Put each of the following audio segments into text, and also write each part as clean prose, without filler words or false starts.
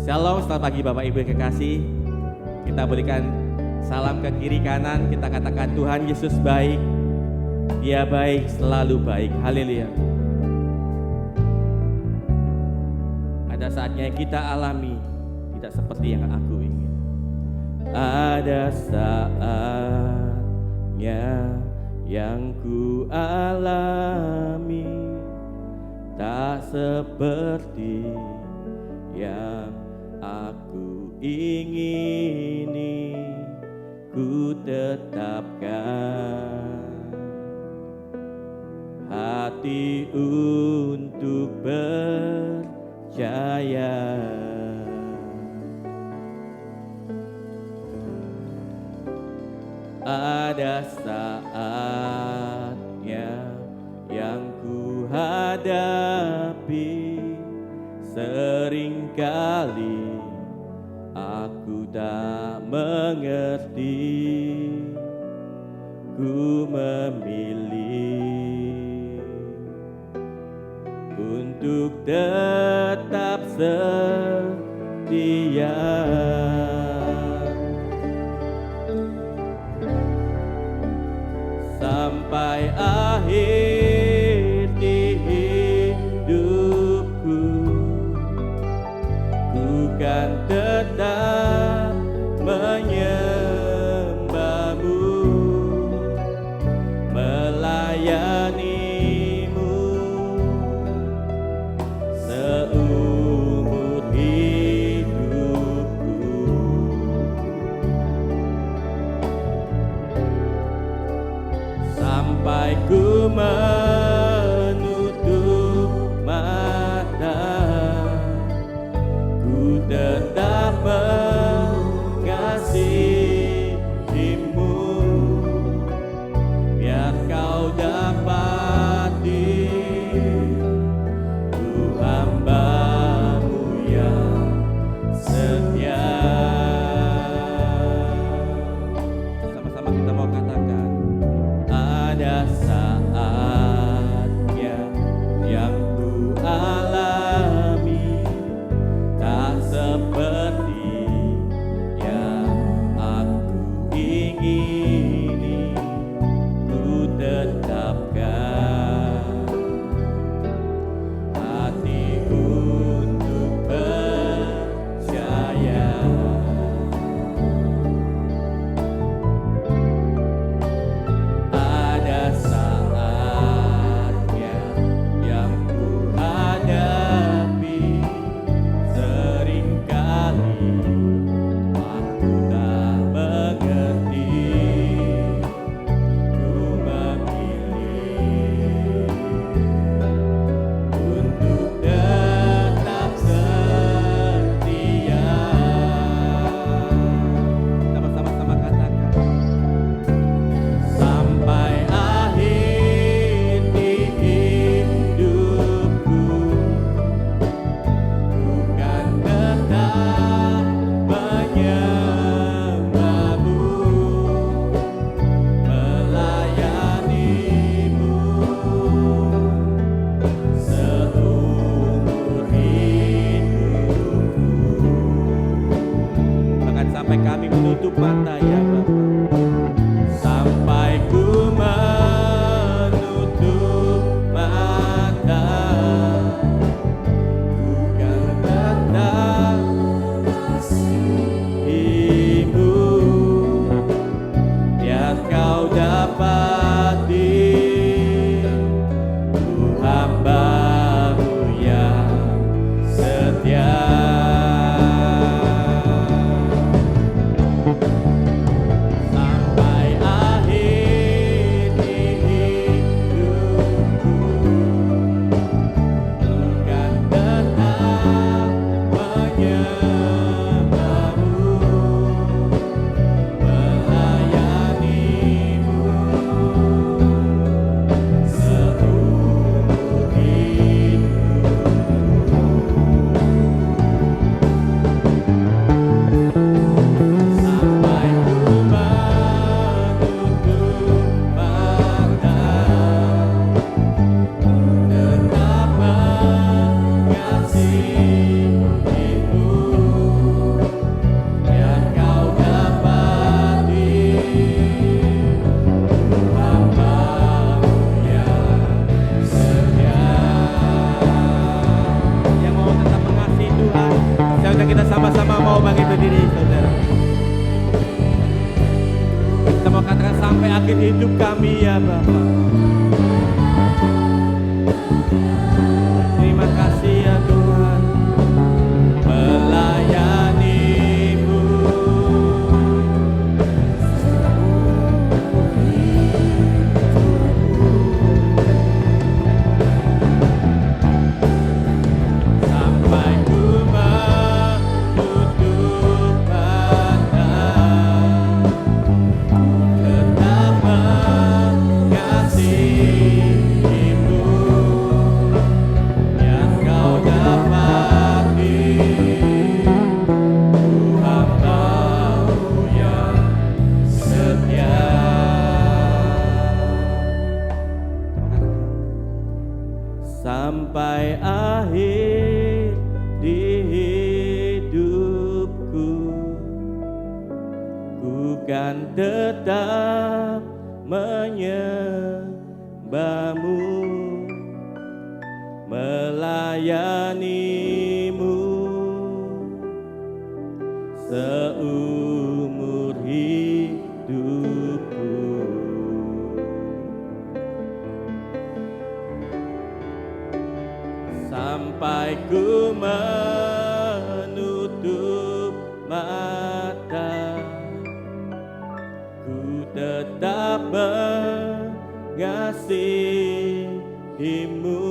Shalom, selamat pagi Bapak Ibu yang kekasih. Kita berikan salam ke kiri kanan, kita katakan Tuhan Yesus baik. Dia baik, selalu baik. Haleluya. Ada saatnya yang kita alami tidak seperti yang aku ingin. Ada saatnya yang ku alami tak seperti yang aku ingini. Ku tetapkan hati untuk percaya. Ada saatnya yang ku hadapi, seringkali aku tak mengerti. Ku memilih untuk tetap setia sampai akhir di hidupku. Ku kan tetap menyembahmu, melayanimu seumur hidupku. Sampai ku menutup mata, ku tetap mengasihimu, biar kau dapati ku hamba-Mu yang setia. Sama-sama kita mau katakan, ada saatnya yang ku alami tak seperti yang aku ingini. Ku tetapkan hati untuk percaya. Ada saatnya yang ku hadapi, seringkali aku tak mengerti. Ku memilih untuk tetap setia. Sama-sama katakan, sampai akhir di hidupku. Ku kan tetap menyembahmu, melayanimu seumur hidupku. Bahkan sampai kami menutup mata ya Bapa, sampai ku menutup mata, ku kan tetap mengasihimu, biar kau dapati ku hamba-Mu yang setia. berdiri saudara. Kita mau katakan sampai akhir hidup kami ya Bapa. Terima kasih ya Tuhan. Melayani-Mu sampai ku menutup mata, tetap mengasihi-Mu yang Kau dapati. Ku hamba-Mu yang setia. Sampai akhir di hidupku, ku kan tetap menyembah-Mu, melayani-Mu seumur hidupku. Sampai ku menutup mata, ku tetap mengasihi-Mu,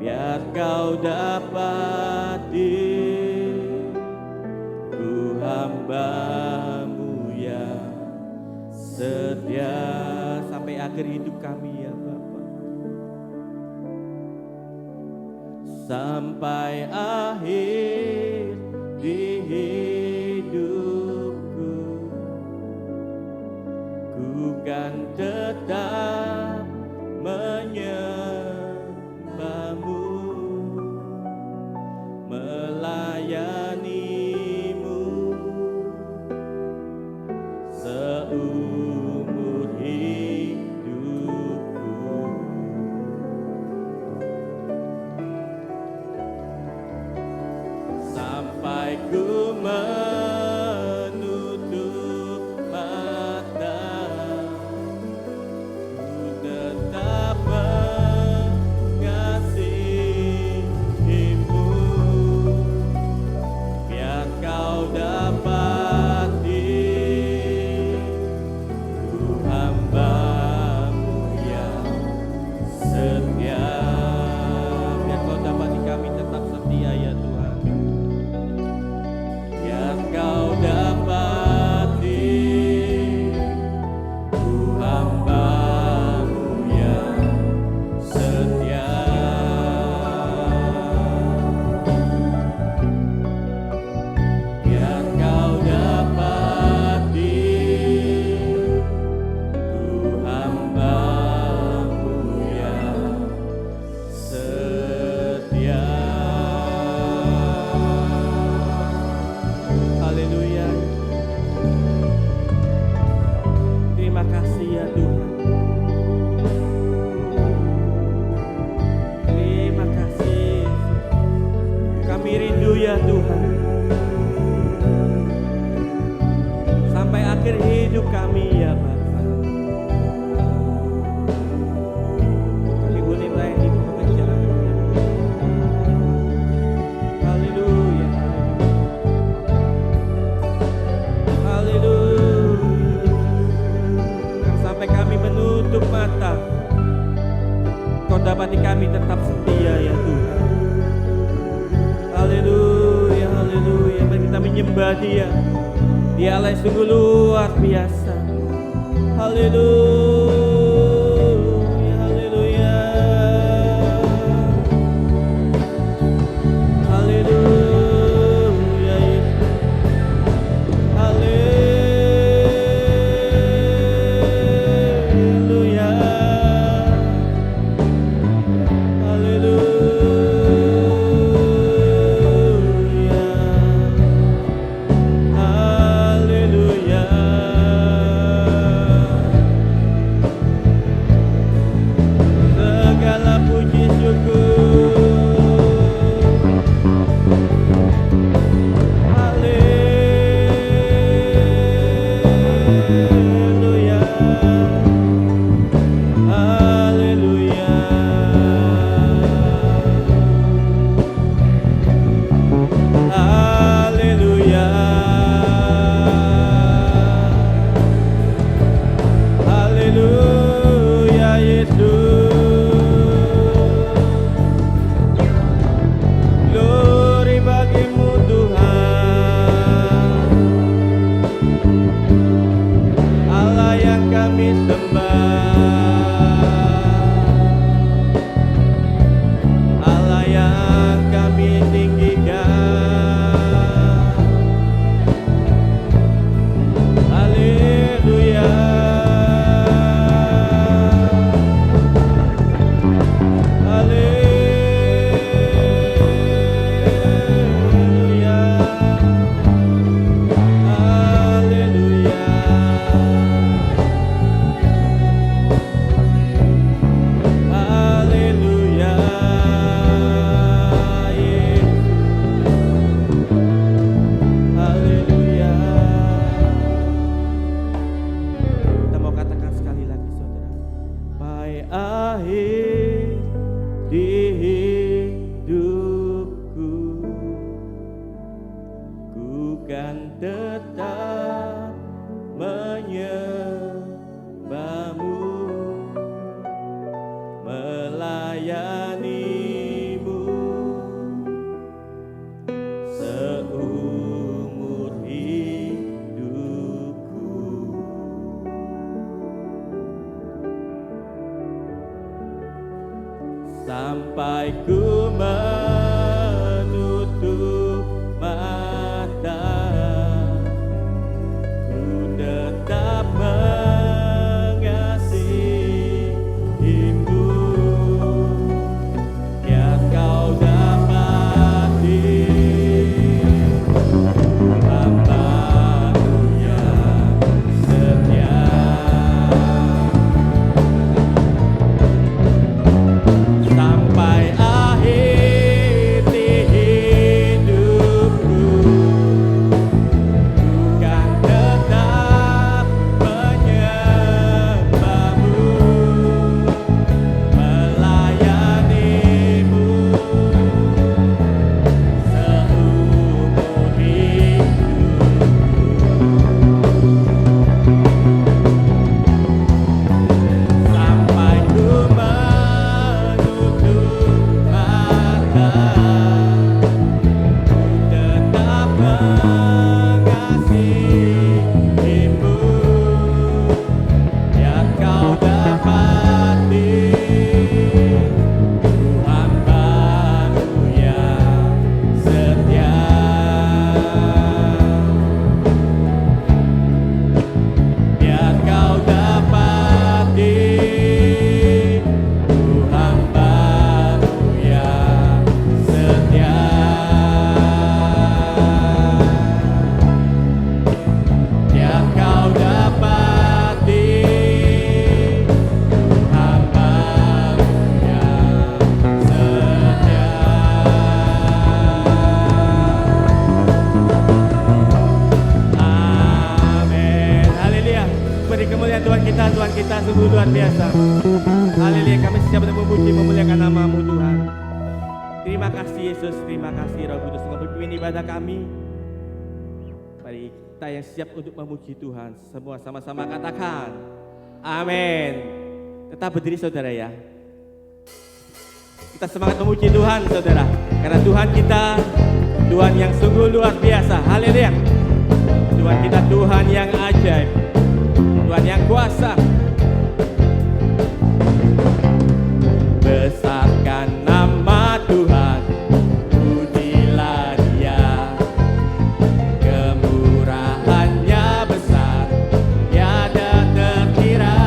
biar Kau dapati. Ku hamba-Mu yang setia. Sampai akhir hidup kami ya Bapa. Sampai akhir di hidupku, ku kan tetap menyembah-Mu, melayani-Mu seumur hidupku. Sampai ku menutup mata, ku tetap mengasihi-Mu, biar Kau dapati. Ku hamba-Mu yang setia. Biar Kau dapati kami tetap setia ya Tuhan. Biar Kau dapati. Ku hamba-Mu yang setia. Biar Kau dapati. Ku hamba-Mu yang setia. Haleluya. Terima kasih ya Tuhan. Terima kasih. Kami rindu ya Tuhan. Sampai akhir hidup kami ya Bapa. Kami boleh melayani pekerjaan-Mu ya Tuhan. Haleluya. Haleluya. Sampai kami menutup mata, Kau dapati kami tetap setia ya Tuhan. Haleluya, haleluya. Mari kita menyembah Dia. Dia Allah yang sungguh luar biasa. Haleluya, haleluya. Haleluya, Yesus. Haleluya. Haleluya. Haleluya. sungguh luar biasa. Haleluya, kami siap untuk memuji memuliakan nama-Mu Tuhan. Terima kasih Yesus, terima kasih Roh Kudus untuk memimpin ibadah kami. Mari kita yang siap untuk memuji Tuhan, semua sama-sama katakan amin. Tetap berdiri saudara ya. Kita semangat memuji Tuhan saudara, karena Tuhan kita Tuhan yang sungguh luar biasa. Haleluya. Tuhan kita Tuhan yang ajaib, Tuhan yang kuasa. Besarkan nama Tuhan, pujilah Dia. Kemurahannya besar, tiada terkira.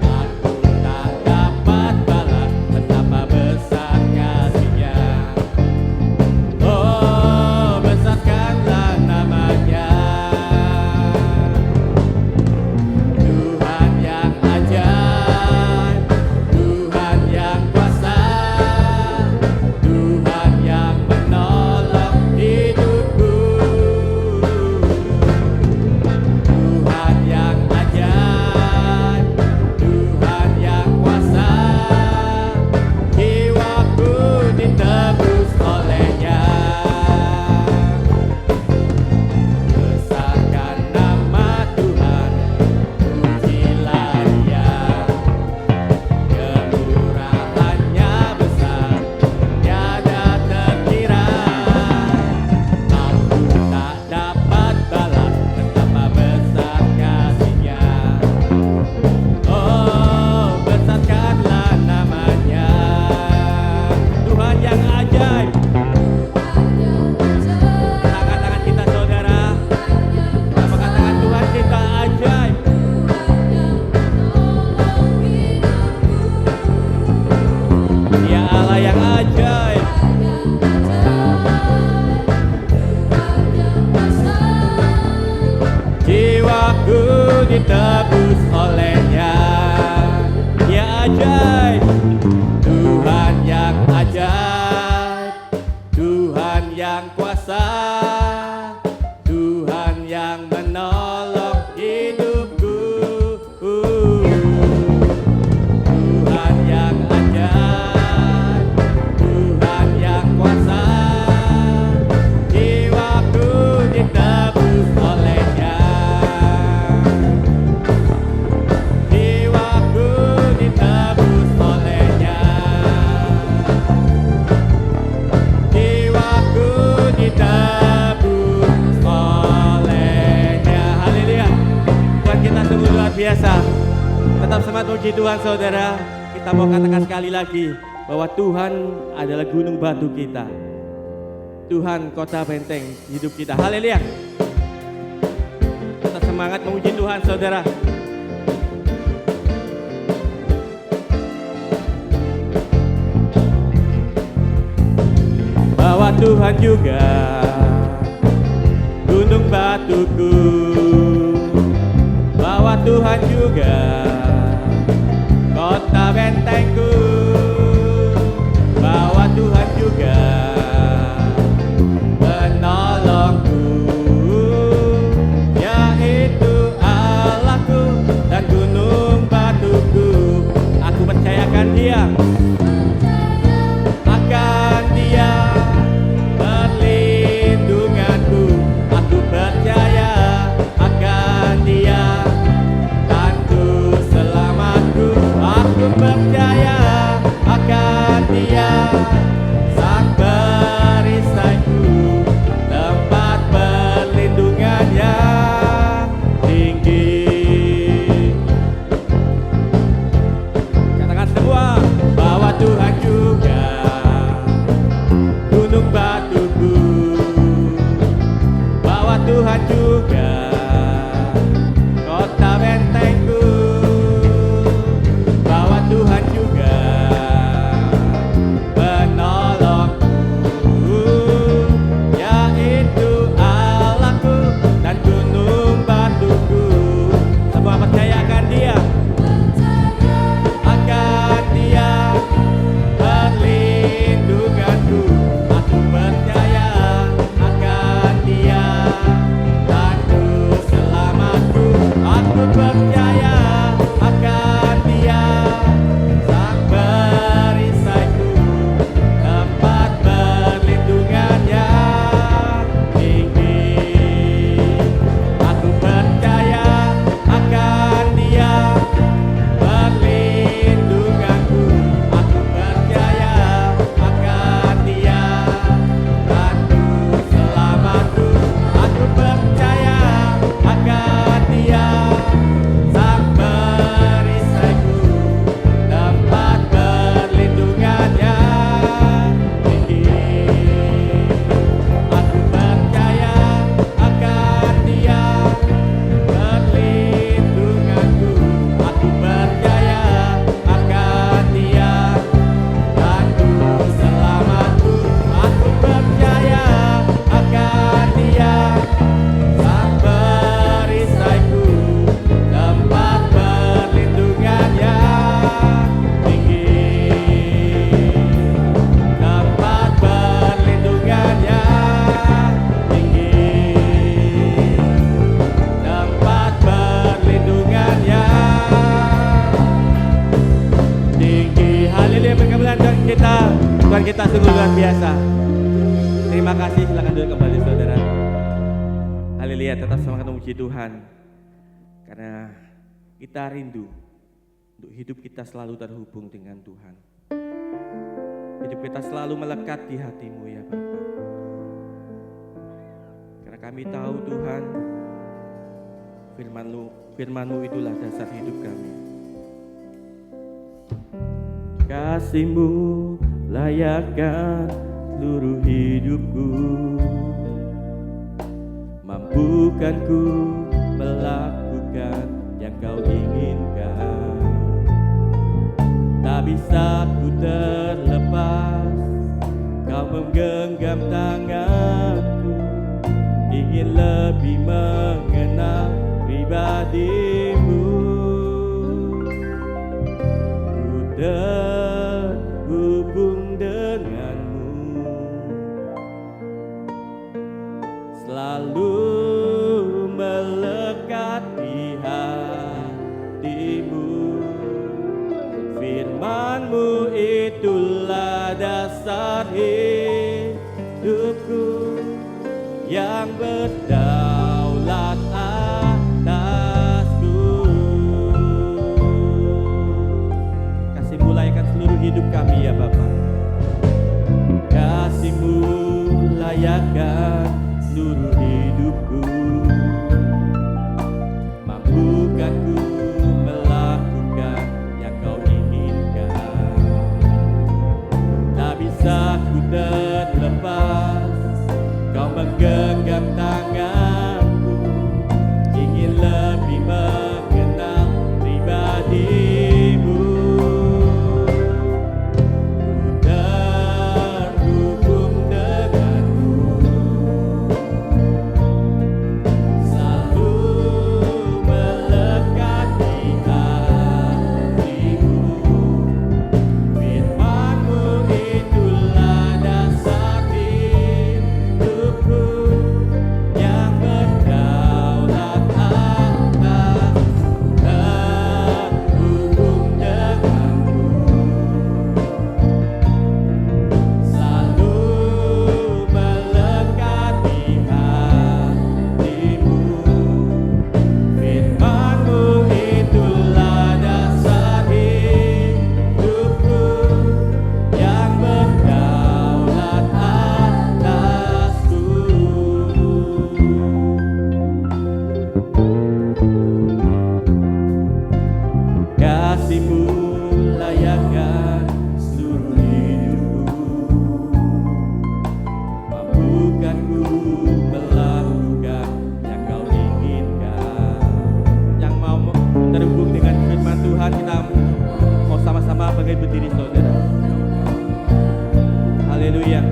Aku tak dapat balas betapa besar kasih-Nya. Oh, besarkanlah nama-Nya. Tuhan yang ajaib, Tuhan yang kuasa, Tuhan yang menolong hidupku. Tuhan yang ajaib, Tuhan yang kuasa, jiwaku ditebus oleh-Nya. Besarkan nama Tuhan, pujilah Dia. Kemurahannya besar, tiada terkira. Aku tak dapat balas betapa besar kasih-Nya. Oh, besarkanlah nama-Nya. Tuhan yang ajaib. Tangan-tangan kita saudara, kita katakan Tuhan kita ajaib. Dia Allah yang ajaib. Jiwaku ditebus oleh-Nya. Dia ajaib. Tuhan yang ajaib, Tuhan yang kuasa, Tuhan yang menolong hidupku. Tuhan yang ajaib, Tuhan yang kuasa, jiwaku ditebus oleh-Nya. Jiwaku ditebus oleh-Nya. Jiwaku ditebus oleh-Nya. Haleluya. Tuhan kita sungguh luar biasa. Tetap semangat puji Tuhan saudara. Kita mau katakan sekali lagi bahwa Tuhan adalah gunung batu kita. Tuhan kota benteng hidup kita. Haleluya. Tetap semangat memuji Tuhan saudara. Bahwa Tuhan juga gunung batuku, bahwa Tuhan juga kota bentengku, bahwa Tuhan juga penolongku, yaitu Allahku dan gunung batuku. Aku percayakan Dia, akan Dia perlindunganku. Aku percaya akan Dia tantu selamatku. Aku percaya luar biasa. Terima kasih, silakan duduk kembali saudara. Haleluya, tetap semangat memuji Tuhan. Karena kita rindu untuk hidup kita selalu terhubung dengan Tuhan. Hidup kita selalu melekat di hati-Mu ya Bapa. Karena kami tahu Tuhan, firman-Mu itulah dasar hidup kami. Kasih-Mu layakkan seluruh hidupku, mampukan ku melakukan yang Kau inginkan. Tak bisa ku terlepas, Kau menggenggam tanganku, ingin lebih mengenal pribadi-Mu. Ku terhubung dengan-Mu, selalu melekat di hati-Mu. Firman-Mu itulah dasar hidupku, yang berdaulat atasku. Kasih mulaikan seluruh hidup kami ya Bapa. Kasih-Mu layakkan seluruh hidupku, mampukan ku melakukan yang Kau inginkan. Tak bisa ku terlepas, Kau menggenggam tanganku, ingin lebih mengenal pribadi-Mu. Ku terhubung dengan-Mu, selalu melekat di hati-Mu. Firman-Mu itulah dasar hidupku, yang berdaulat atas. Terhubung dengan-Mu, selalu melekat di hati-Mu. Firman-Mu itulah dasar hidupku, yang berdaulat atasku. Kasih-Mu layakkan seluruh hidupku, mampukan ku melakukan yang Kau inginkan. Yang mau terhubung dengan firman Tuhan, kita mau sama-sama bangkit berdiri saudara. Haleluya.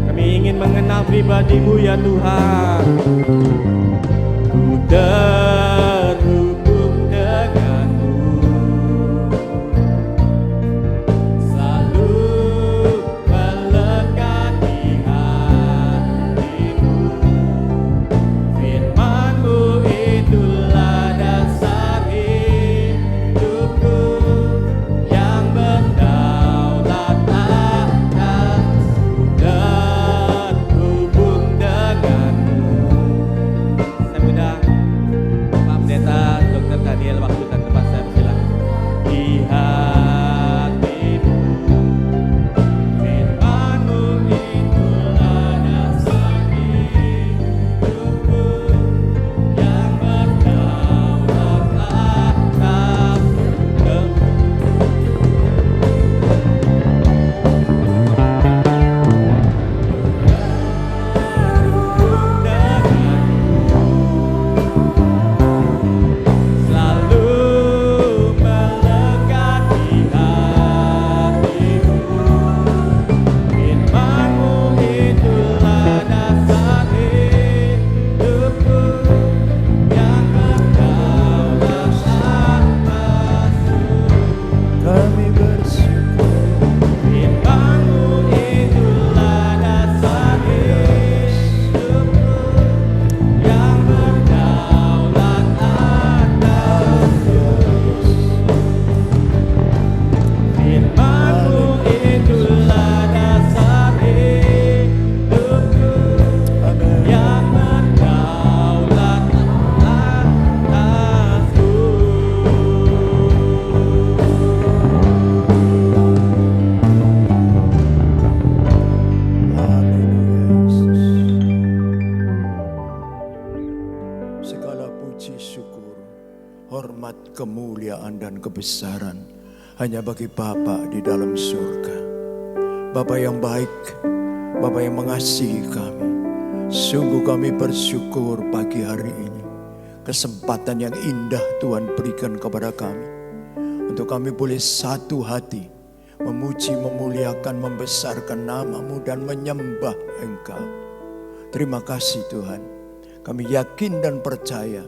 Kami ingin mengenal pribadi-Mu ya Tuhan. Ku terhubung dengan-Mu, selalu melekat di hati-Mu. Firman-Mu itulah dasar hidupku, yang berdaulat atas. Terhubung dengan-Mu. Saya undang kemuliaan dan kebesaran hanya bagi Bapa di dalam surga. Bapa yang baik, Bapa yang mengasihi kami. Sungguh kami bersyukur pagi hari ini. Kesempatan yang indah Tuhan berikan kepada kami. Untuk kami boleh satu hati memuji, memuliakan, membesarkan nama-Mu dan menyembah Engkau. Terima kasih Tuhan. Kami yakin dan percaya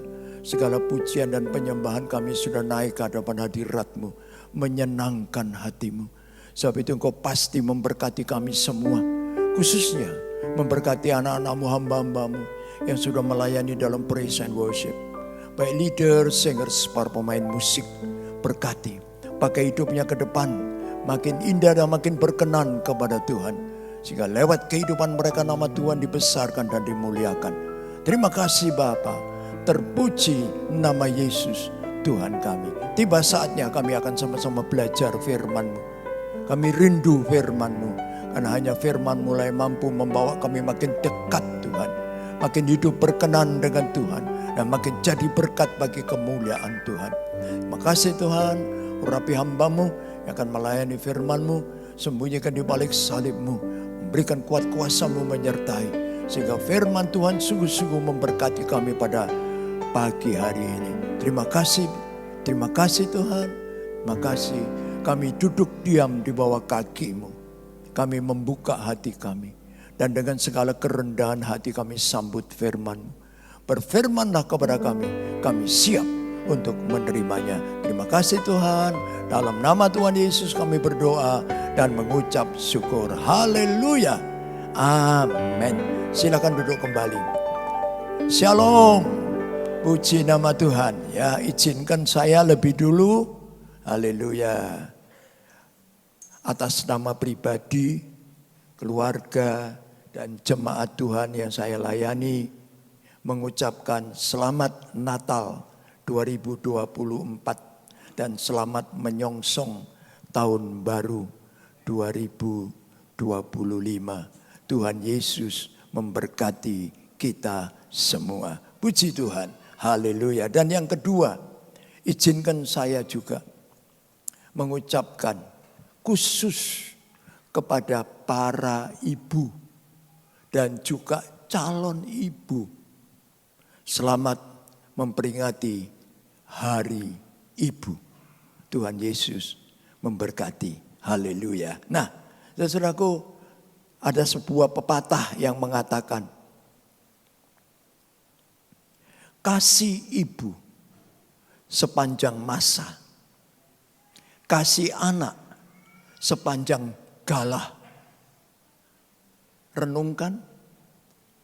segala pujian dan penyembahan kami sudah naik ke hadapan hadirat-Mu, menyenangkan hati-Mu. Sebab itu Engkau pasti memberkati kami semua, khususnya memberkati anak-anak-Mu, hamba-hamba-Mu yang sudah melayani dalam praise and worship. Baik leader, singers, para pemain musik, berkati. Pakai hidupnya ke depan, makin indah dan makin berkenan kepada Tuhan. Sehingga lewat kehidupan mereka nama Tuhan dibesarkan dan dimuliakan. Terima kasih Bapa. Terpuji nama Yesus Tuhan kami. Tiba saatnya kami akan sama-sama belajar firman-Mu. Kami rindu firman-Mu. Karena hanya firman mulai mampu membawa kami makin dekat Tuhan. Makin hidup berkenan dengan Tuhan. Dan makin jadi berkat bagi kemuliaan Tuhan. Terima kasih Tuhan. Urapi hamba-Mu yang akan melayani firman-Mu. Sembunyikan di balik salib-Mu. Berikan kuat kuasa-Mu menyertai. Sehingga firman Tuhan sungguh-sungguh memberkati kami pada pagi hari ini. Terima kasih Tuhan. Terima kasih. Kami duduk diam di bawah kaki-Mu. Kami membuka hati kami. Dan dengan segala kerendahan hati kami sambut firman-Mu. Berfirmanlah kepada kami. Kami siap untuk menerimanya. Terima kasih Tuhan. Dalam nama Tuhan Yesus kami berdoa dan mengucap syukur. Haleluya. Amin. Silakan duduk kembali. Shalom. Puji nama Tuhan. Ya, izinkan saya lebih dulu. Haleluya. Atas nama pribadi, keluarga, dan jemaat Tuhan yang saya layani, mengucapkan selamat Natal 2024 dan selamat menyongsong tahun baru 2025. Tuhan Yesus memberkati kita semua. Puji Tuhan. Haleluya. Dan yang kedua, izinkan saya juga mengucapkan khusus kepada para ibu dan juga calon ibu. Selamat memperingati Hari Ibu. Tuhan Yesus memberkati. Haleluya. Nah, saudaraku, ada sebuah pepatah yang mengatakan, kasih ibu sepanjang masa, kasih anak sepanjang galah. Renungkan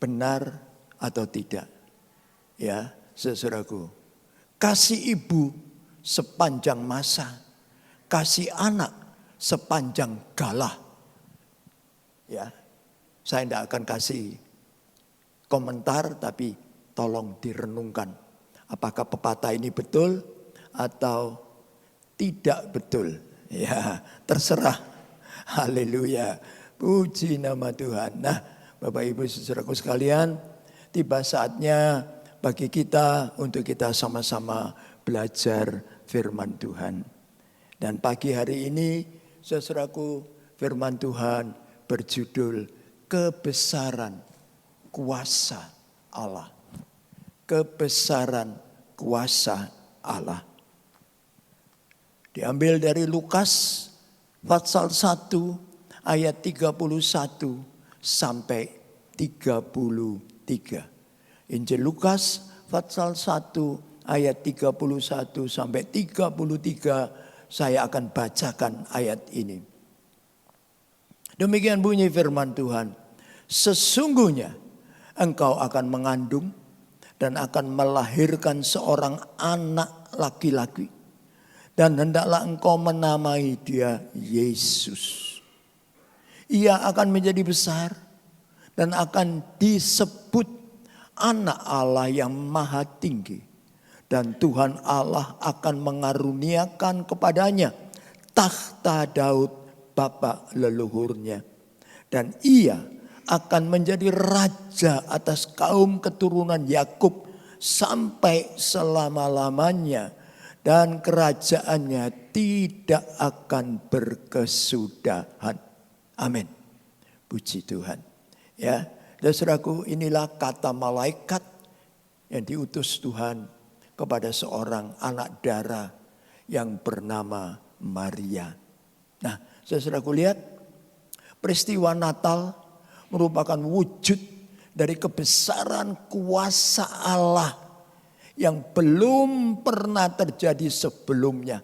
benar atau tidak. Ya, saudaraku. Kasih ibu sepanjang masa, kasih anak sepanjang galah. Ya, saya tidak akan kasih komentar, tapi tolong direnungkan. Apakah pepatah ini betul atau tidak betul? Ya, terserah. Haleluya. Puji nama Tuhan. Nah, Bapak Ibu saudaraku sekalian, tiba saatnya bagi kita untuk kita sama-sama belajar firman Tuhan. Dan pagi hari ini saudaraku, firman Tuhan berjudul kebesaran kuasa Allah. Kebesaran kuasa Allah. Diambil dari Lukas pasal 1 ayat 31 sampai 33. Injil Lukas pasal 1 ayat 31 sampai 33, saya akan bacakan ayat ini. Demikian bunyi firman Tuhan. Sesungguhnya engkau akan mengandung dan akan melahirkan seorang anak laki-laki. Dan hendaklah engkau menamai dia Yesus. Ia akan menjadi besar dan akan disebut anak Allah yang maha tinggi. Dan Tuhan Allah akan mengaruniakan kepadanya takhta Daud bapa leluhurnya. Dan ia akan menjadi raja atas kaum keturunan Yakub sampai selama-lamanya. dan kerajaannya tidak akan berkesudahan. Amin. Puji Tuhan. Ya, dan saudaraku, inilah kata malaikat yang diutus Tuhan kepada seorang anak darah yang bernama Maria. Nah, saudaraku lihat, peristiwa Natal merupakan wujud dari kebesaran kuasa Allah yang belum pernah terjadi sebelumnya.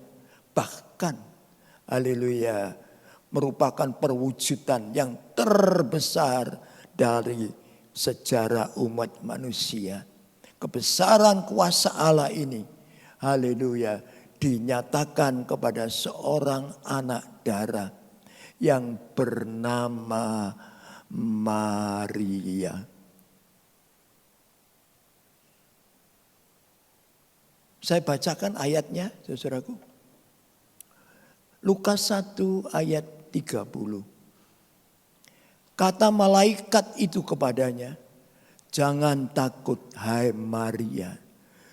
Bahkan, haleluya, merupakan perwujudan yang terbesar dari sejarah umat manusia. Kebesaran kuasa Allah ini, haleluya, dinyatakan kepada seorang anak darah yang bernama Maria. Saya bacakan ayatnya, saudaraku. Lukas 1 ayat 30. Kata malaikat itu kepadanya, "Jangan takut, hai Maria,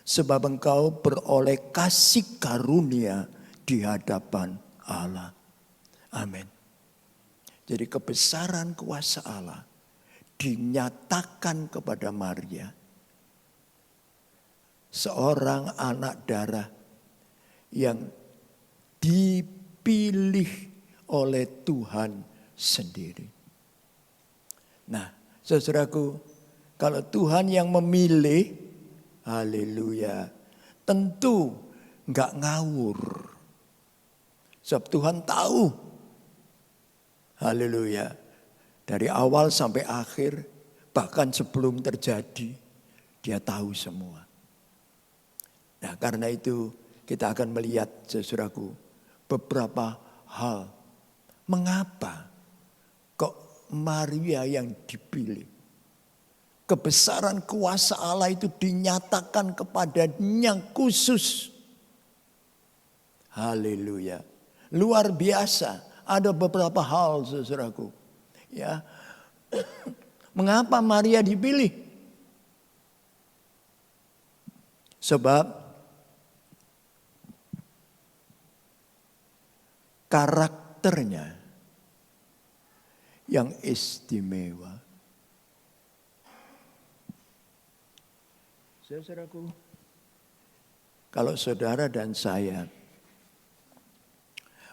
sebab engkau beroleh kasih karunia di hadapan Allah." Amin. Jadi kebesaran kuasa Allah dinyatakan kepada Maria, seorang anak darah yang dipilih oleh Tuhan sendiri. Nah, saudaraku, kalau Tuhan yang memilih, haleluya, tentu enggak ngawur. Sebab Tuhan tahu, haleluya, dari awal sampai akhir, bahkan sebelum terjadi, Dia tahu semua. Nah, karena itu kita akan melihat, saudaraku, beberapa hal. Mengapa kok Maria yang dipilih? Kebesaran kuasa Allah itu dinyatakan kepadanya khusus. Haleluya. Luar biasa. Ada beberapa hal, saudaraku. Ya. Mengapa Maria dipilih? Sebab karakternya yang istimewa. Saudaraku, kalau saudara dan saya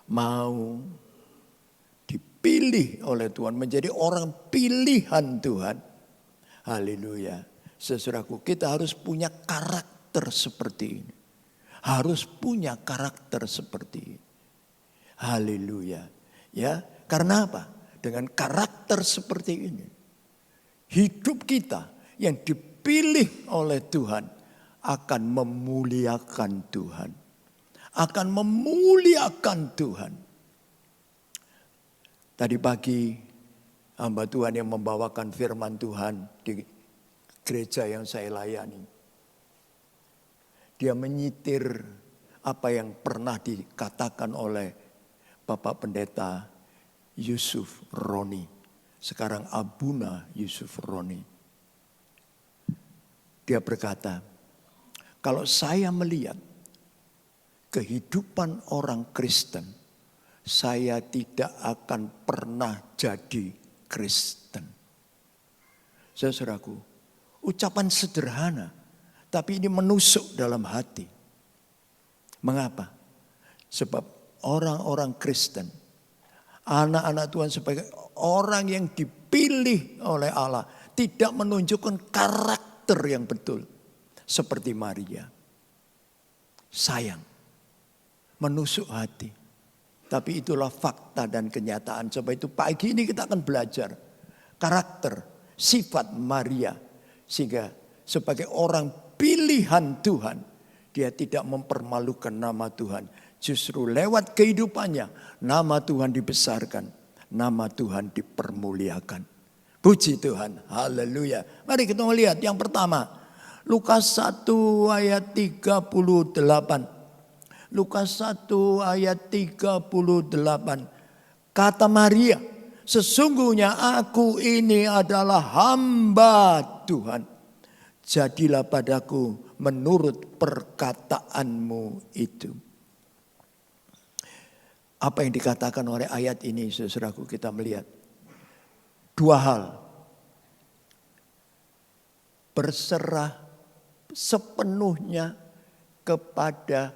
mau dipilih oleh Tuhan, menjadi orang pilihan Tuhan, haleluya, saudaraku, kita harus punya karakter seperti ini. Harus punya karakter seperti ini. Haleluya. Ya, karena apa? Dengan karakter seperti ini, hidup kita yang dipilih oleh Tuhan akan memuliakan Tuhan. Akan memuliakan Tuhan. Tadi pagi hamba Tuhan yang membawakan firman Tuhan di gereja yang saya layani, dia menyitir apa yang pernah dikatakan oleh Bapak Pendeta Yusuf Roni, sekarang Abuna Yusuf Roni. Dia berkata, kalau saya melihat kehidupan orang Kristen, saya tidak akan pernah jadi Kristen. Saudaraku, ucapan sederhana, tapi ini menusuk dalam hati. Mengapa? Sebab orang-orang Kristen, anak-anak Tuhan sebagai orang yang dipilih oleh Allah, tidak menunjukkan karakter yang betul. Seperti Maria. Sayang. Menusuk hati. Tapi itulah fakta dan kenyataan. Sebab itu pagi ini kita akan belajar karakter, sifat Maria. Sehingga sebagai orang pilihan Tuhan, dia tidak mempermalukan nama Tuhan. Justru lewat kehidupannya, nama Tuhan dibesarkan, nama Tuhan dipermuliakan. Puji Tuhan, haleluya. Mari kita melihat yang pertama, Lukas 1 ayat 38. Lukas 1 ayat 38. Kata Maria, sesungguhnya aku ini adalah hamba Tuhan. Jadilah padaku menurut perkataanmu itu. Apa yang dikatakan oleh ayat ini, saudaraku, kita melihat dua hal. Berserah sepenuhnya kepada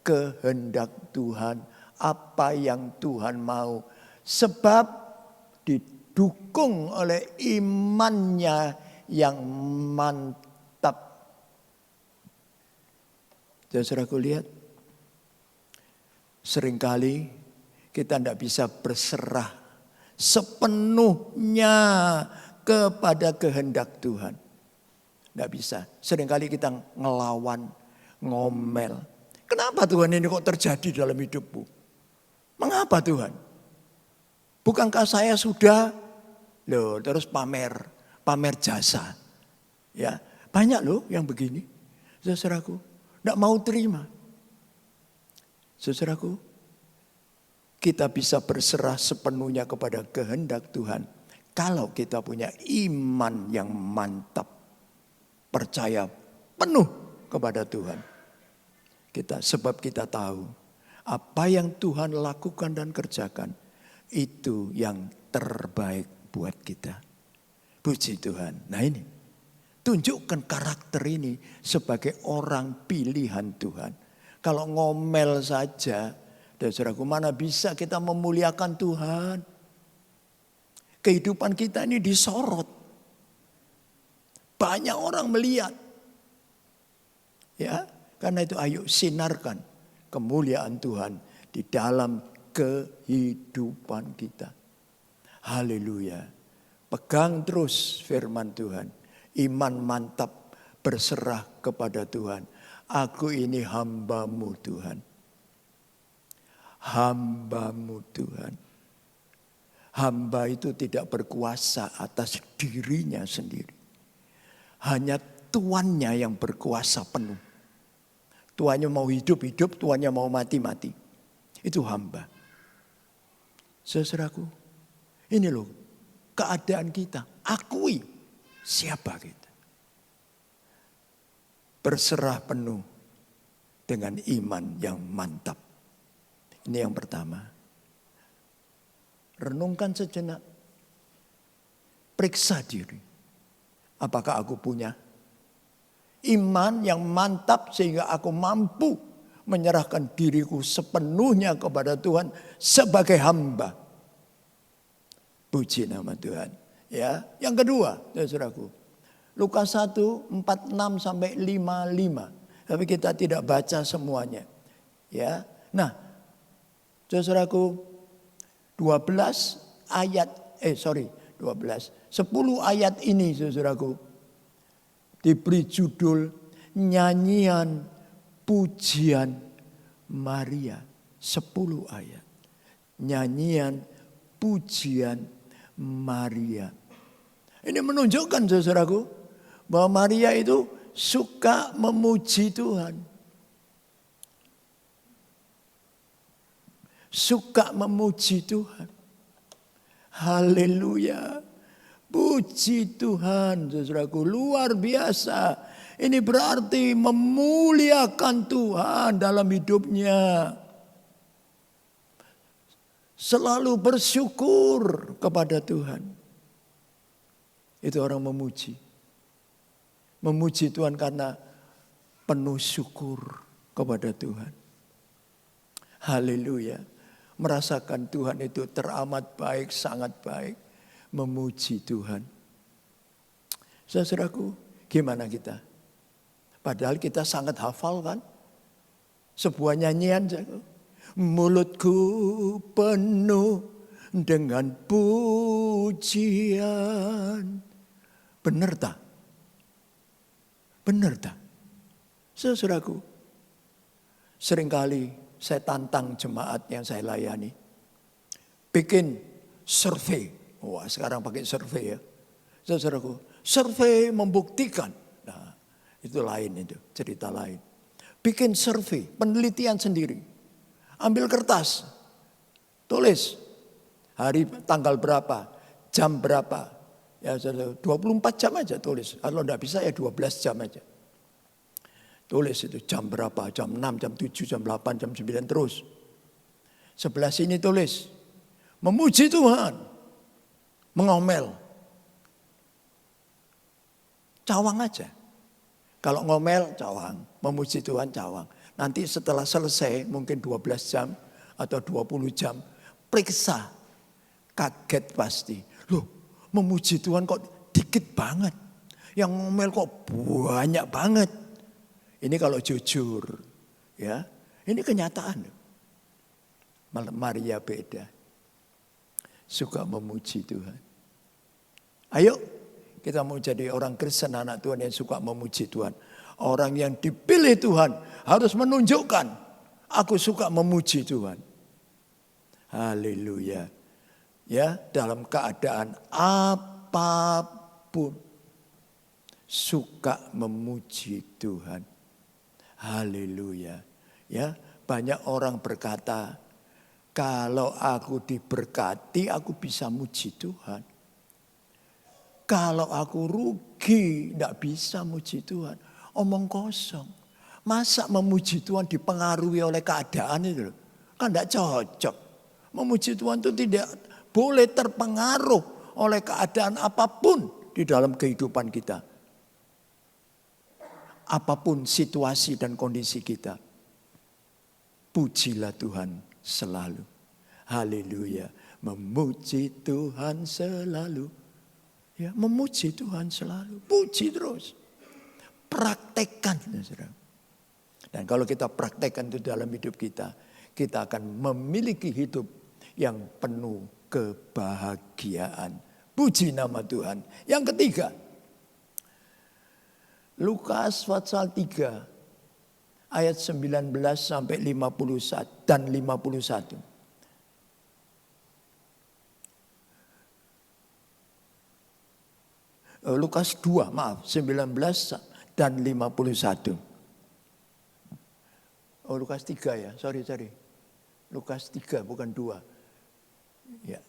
kehendak Tuhan, apa yang Tuhan mau. Sebab didukung oleh imannya yang mantap. Saudaraku lihat, seringkali kita tidak bisa berserah sepenuhnya kepada kehendak Tuhan. Tidak bisa. Seringkali kita ngelawan, ngomel. Kenapa Tuhan ini kok terjadi dalam hidupmu? Mengapa Tuhan? Bukankah saya sudah terus pamer jasa. Ya, banyak loh yang begini. Saudaraku, tidak mau terima. Saudaraku, kita bisa berserah sepenuhnya kepada kehendak Tuhan kalau kita punya iman yang mantap. Percaya penuh kepada Tuhan. Sebab kita tahu apa yang Tuhan lakukan dan kerjakan itu yang terbaik buat kita. Puji Tuhan. Nah ini, tunjukkan karakter ini sebagai orang pilihan Tuhan. Kalau ngomel saja, saudaraku, mana bisa kita memuliakan Tuhan? Kehidupan kita ini disorot. Banyak orang melihat. Ya, karena itu ayo sinarkan kemuliaan Tuhan di dalam kehidupan kita. Haleluya. Pegang terus firman Tuhan. Iman mantap berserah kepada Tuhan. Aku ini hamba-Mu Tuhan. Hamba-Mu Tuhan. Hamba itu tidak berkuasa atas dirinya sendiri. Hanya tuannya yang berkuasa penuh. Tuannya mau hidup-hidup, tuannya mau mati-mati. Itu hamba. Saudaraku, ini loh keadaan kita. Akui siapa kita. Berserah penuh dengan iman yang mantap. Ini yang pertama. Renungkan sejenak. Periksa diri. Apakah aku punya iman yang mantap sehingga aku mampu menyerahkan diriku sepenuhnya kepada Tuhan sebagai hamba. Puji nama Tuhan. Ya, yang kedua, saudaraku. Lukas 1, 46 sampai 55. Tapi kita tidak baca semuanya. Ya. Nah, saudaraku, 10 ayat ini saudaraku diberi judul nyanyian pujian Maria. 10 ayat. Nyanyian pujian Maria. Ini menunjukkan saudaraku bahwa Maria itu suka memuji Tuhan. Suka memuji Tuhan. Haleluya. Puji Tuhan, saudaraku, luar biasa. Ini berarti memuliakan Tuhan dalam hidupnya. Selalu bersyukur kepada Tuhan. Itu orang memuji. Memuji Tuhan karena penuh syukur kepada Tuhan. Haleluya. Merasakan Tuhan itu teramat baik, sangat baik. Memuji Tuhan. Saudaraku, gimana kita? Padahal kita sangat hafal kan? Sebuah nyanyian. Mulutku penuh dengan pujian. Benar tak? Benar tak? Saudaraku, seringkali saya tantang jemaat yang saya layani. Bikin survei. Wah, sekarang pakai survei ya. Saudaraku, survei membuktikan. Nah, itu lain itu, cerita lain. Bikin survei, penelitian sendiri. Ambil kertas, tulis hari tanggal berapa, jam berapa. Ya, 24 jam aja tulis. Kalau enggak bisa ya 12 jam aja. Tulis itu jam berapa, jam 6, jam 7, jam 8, jam 9 terus. Sebelah sini tulis, memuji Tuhan, mengomel. Cawang aja. Kalau ngomel, cawang. Memuji Tuhan, cawang. Nanti setelah selesai, mungkin 12 jam atau 20 jam, periksa. Kaget pasti. Loh, memuji Tuhan kok dikit banget. Yang ngomel kok banyak banget. Ini kalau jujur, ya, ini kenyataan. Maria beda, suka memuji Tuhan. Ayo, kita mau jadi orang Kristen, anak Tuhan yang suka memuji Tuhan. Orang yang dipilih Tuhan harus menunjukkan, aku suka memuji Tuhan. Haleluya. Ya, dalam keadaan apapun, suka memuji Tuhan. Haleluya. Ya, banyak orang berkata, kalau aku diberkati, aku bisa muji Tuhan. Kalau aku rugi, tidak bisa muji Tuhan. Omong kosong. Masa memuji Tuhan dipengaruhi oleh keadaan itu? Kan tidak cocok. Memuji Tuhan itu tidak boleh terpengaruh oleh keadaan apapun di dalam kehidupan kita. Apapun situasi dan kondisi kita, pujilah Tuhan selalu. Haleluya. Memuji Tuhan selalu. Ya, memuji Tuhan selalu. Puji terus. Praktekkan. Dan kalau kita praktekkan itu dalam hidup kita, kita akan memiliki hidup yang penuh kebahagiaan. Puji nama Tuhan. Yang ketiga, Lukas pasal 3 ayat 19 sampai 51 dan 51. Lukas 2, maaf, 19 dan 51. Oh, Lukas 3 ya, sorry. Lukas 3 bukan 2. Ya.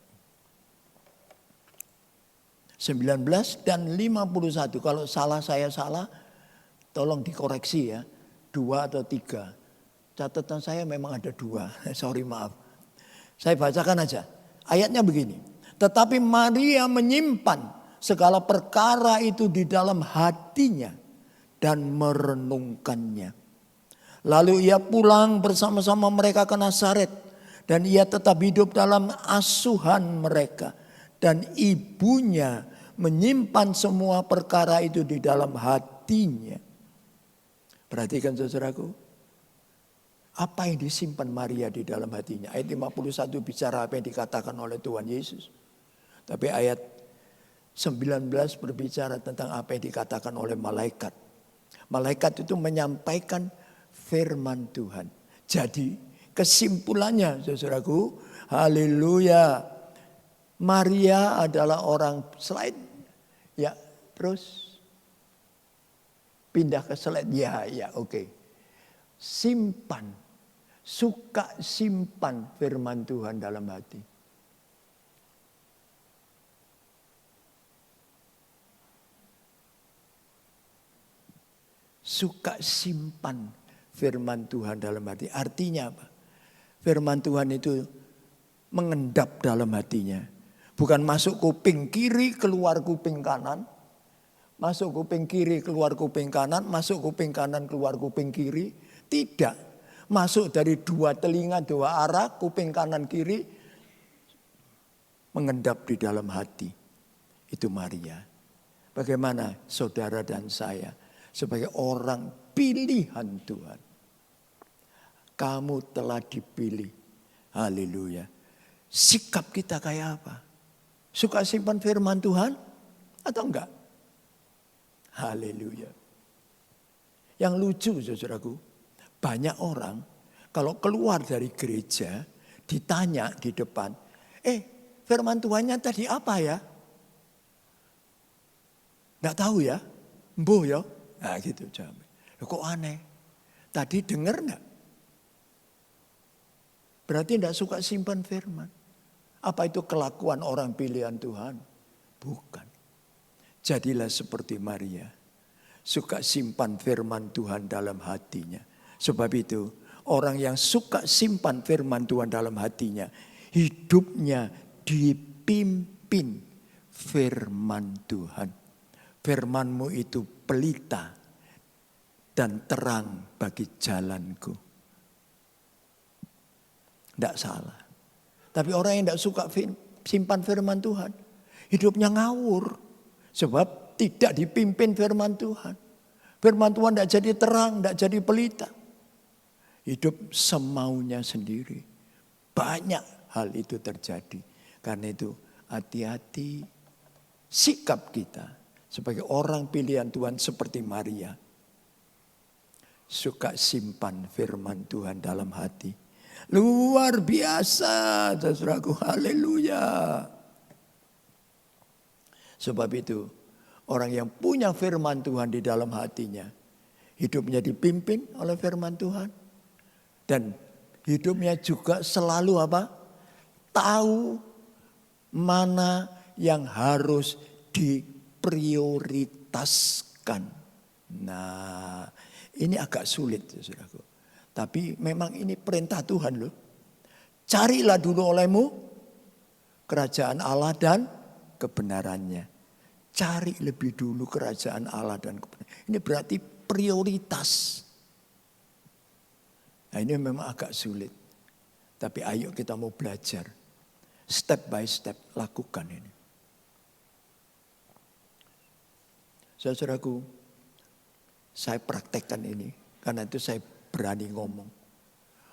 19 dan 51. Kalau saya salah, tolong dikoreksi ya. 2 atau 3. Catatan saya memang ada 2. Sorry, maaf. Saya bacakan aja. Ayatnya begini. Tetapi Maria menyimpan segala perkara itu di dalam hatinya dan merenungkannya. Lalu ia pulang bersama-sama mereka ke Nazaret. Dan ia tetap hidup dalam asuhan mereka. Dan ibunya menyimpan semua perkara itu di dalam hatinya. Perhatikan saudaraku. Apa yang disimpan Maria di dalam hatinya? Ayat 51 bicara apa yang dikatakan oleh Tuhan Yesus. Tapi ayat 19 berbicara tentang apa yang dikatakan oleh malaikat. Malaikat itu menyampaikan firman Tuhan. Jadi kesimpulannya saudaraku, haleluya. Maria adalah orang slide. Ya, terus pindah ke slide. Ya, oke. Simpan, suka simpan firman Tuhan dalam hati. Suka simpan firman Tuhan dalam hati. Artinya apa? Firman Tuhan itu mengendap dalam hatinya. Bukan masuk kuping kiri, keluar kuping kanan. Masuk kuping kiri, keluar kuping kanan. Masuk kuping kanan, keluar kuping kiri. Tidak. Masuk dari 2 telinga, 2 arah, kuping kanan kiri. Mengendap di dalam hati. Itu Maria. Bagaimana saudara dan saya sebagai orang pilihan Tuhan. Kamu telah dipilih. Haleluya. Sikap kita kayak apa? Suka simpan firman Tuhan atau enggak? Haleluya. Yang lucu saudaraku, banyak orang kalau keluar dari gereja ditanya di depan, firman Tuhannya tadi apa ya? Enggak tahu ya? Mbuh ya? Nah gitu jawab. Kok aneh? Tadi dengar enggak? Berarti enggak suka simpan firman. Apa itu kelakuan orang pilihan Tuhan? Bukan. Jadilah seperti Maria. suka simpan firman Tuhan dalam hatinya. Sebab itu orang yang suka simpan firman Tuhan dalam hatinya, hidupnya dipimpin firman Tuhan. Firman-Mu itu pelita dan terang bagi jalanku. Tidak salah. Tapi orang yang tidak suka simpan firman Tuhan, hidupnya ngawur. Sebab tidak dipimpin firman Tuhan. Firman Tuhan tidak jadi terang, tidak jadi pelita. Hidup semaunya sendiri. Banyak hal itu terjadi. Karena itu hati-hati sikap kita sebagai orang pilihan Tuhan seperti Maria. Suka simpan firman Tuhan dalam hati. Luar biasa, saudaraku, haleluya. Sebab itu, orang yang punya firman Tuhan di dalam hatinya, hidupnya dipimpin oleh firman Tuhan. Dan hidupnya juga selalu apa? Tahu mana yang harus diprioritaskan. Nah, ini agak sulit, saudaraku. Tapi memang ini perintah Tuhan loh. Carilah dulu olehmu kerajaan Allah dan kebenarannya. Cari lebih dulu kerajaan Allah dan kebenaran. Ini berarti prioritas. Nah, ini memang agak sulit. Tapi ayo kita mau belajar. Step by step lakukan ini. Saudaraku, saya praktekkan ini. Karena itu saya berani ngomong.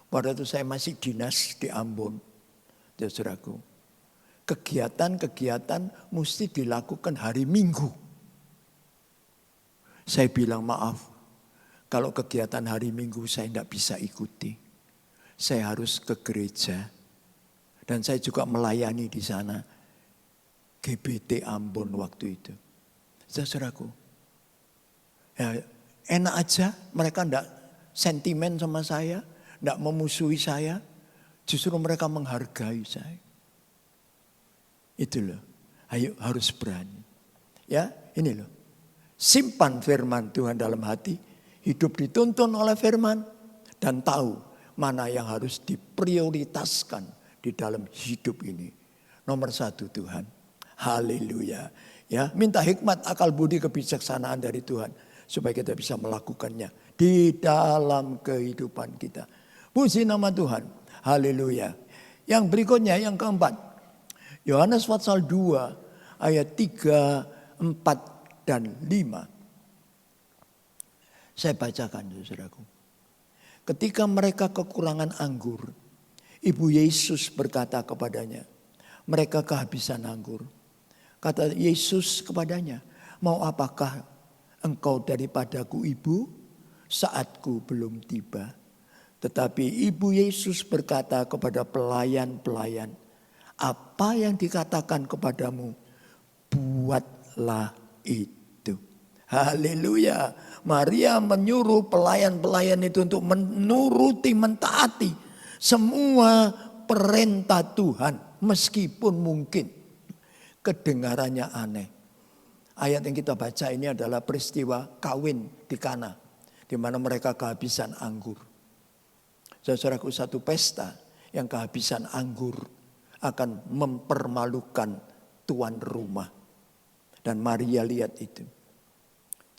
Pada itu saya masih dinas di Ambon. Saudaraku. Kegiatan-kegiatan mesti dilakukan hari Minggu. Saya bilang maaf. Kalau kegiatan hari Minggu saya tidak bisa ikuti. Saya harus ke gereja. Dan saya juga melayani di sana. GBT Ambon waktu itu. Saudaraku. Ya, enak aja mereka tidak sentimen sama saya. Tidak memusuhi saya. Justru mereka menghargai saya. Itu loh. Ayo harus berani. Ya ini loh. Simpan firman Tuhan dalam hati. Hidup dituntun oleh firman. Dan tahu mana yang harus diprioritaskan di dalam hidup ini. Nomor satu Tuhan. Haleluya. Ya, minta hikmat, akal budi, kebijaksanaan dari Tuhan. Supaya kita bisa melakukannya di dalam kehidupan kita. Puji nama Tuhan. Haleluya. Yang berikutnya yang keempat. Yohanes pasal 2 ayat 3, 4 dan 5. Saya bacakan saudaraku. Ketika mereka kekurangan anggur, Ibu Yesus berkata kepadanya, mereka kehabisan anggur. Kata Yesus kepadanya, mau apakah engkau daripadaku ibu? Saatku belum tiba. Tetapi Ibu Yesus berkata kepada pelayan-pelayan, apa yang dikatakan kepadamu, buatlah itu. Haleluya. Maria menyuruh pelayan-pelayan itu untuk menuruti, mentaati semua perintah Tuhan. Meskipun mungkin kedengarannya aneh. Ayat yang kita baca ini adalah peristiwa kawin di Kana. Di mana mereka kehabisan anggur. Saudaraku, satu pesta yang kehabisan anggur akan mempermalukan tuan rumah. Dan Maria lihat itu.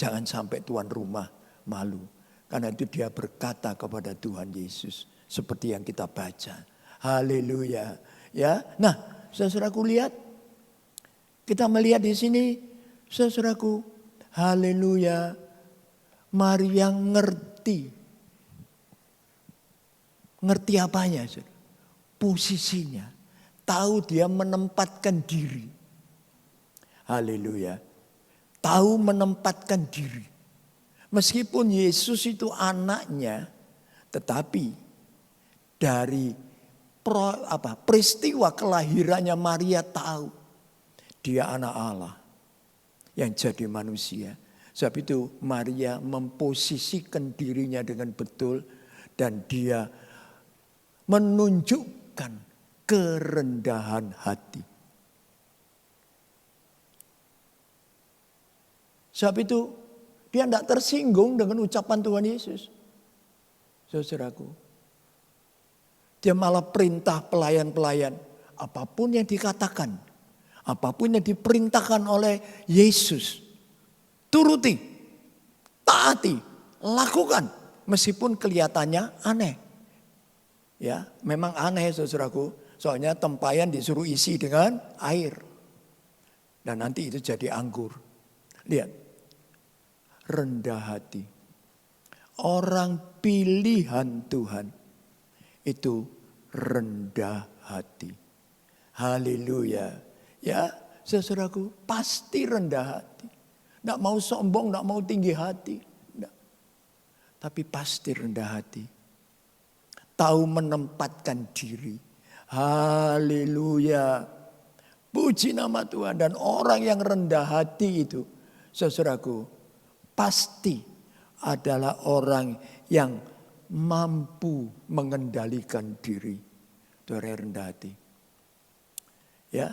Jangan sampai tuan rumah malu. Karena itu dia berkata kepada Tuhan Yesus. Seperti yang kita baca. Haleluya. Ya, nah saudaraku lihat. Kita melihat di sini. Saudaraku, haleluya. Maria ngerti. Ngerti apanya? Posisinya. Tahu dia menempatkan diri. Haleluya. Tahu menempatkan diri. Meskipun Yesus itu anaknya. Tetapi dari peristiwa kelahirannya Maria tahu. Dia anak Allah. Yang jadi manusia. Sebab itu Maria memposisikan dirinya dengan betul. Dan dia menunjukkan kerendahan hati. Sebab itu Dia tidak tersinggung dengan ucapan Tuhan Yesus. Saudaraku. Dia malah perintah pelayan-pelayan. Apapun yang dikatakan. Apapun yang diperintahkan oleh Yesus. Turuti. Taati. Lakukan. Meskipun kelihatannya aneh. Ya, memang aneh saudaraku. Soalnya tempayan disuruh isi dengan air. Dan nanti itu jadi anggur. Lihat. Rendah hati. Orang pilihan Tuhan. Itu rendah hati. Haleluya. Ya, saudaraku, pasti rendah hati. Tidak mau sombong, tidak mau tinggi hati. Tidak. Tapi pasti rendah hati. Tahu menempatkan diri. Haleluya. Puji nama Tuhan. Dan orang yang rendah hati itu, saudaraku, pasti adalah orang yang mampu mengendalikan diri. Itu orang yang rendah hati. Ya,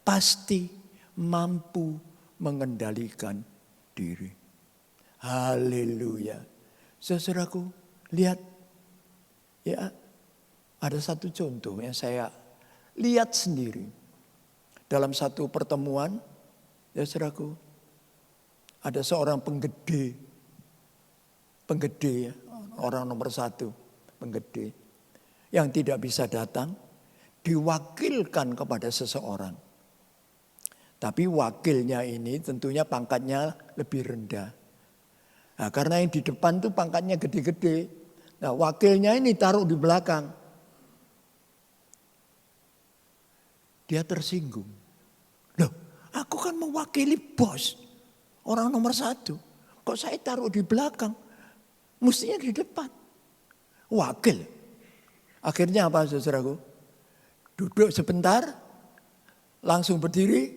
pasti mampu mengendalikan diri. Haleluya. Saudaraku, lihat. Ya, ada satu contoh yang saya lihat sendiri. Dalam satu pertemuan, ya saudaraku, ada seorang penggede ya, orang nomor 1, penggede, yang tidak bisa datang, diwakilkan kepada seseorang. Tapi wakilnya ini tentunya pangkatnya lebih rendah. Nah, karena yang di depan tuh pangkatnya gede-gede. Nah, wakilnya ini taruh di belakang. Dia tersinggung. Loh, aku kan mewakili bos. Orang nomor 1. Kok saya taruh di belakang? Mestinya di depan. Wakil. Akhirnya apa saudaraku? Duduk sebentar. Langsung berdiri.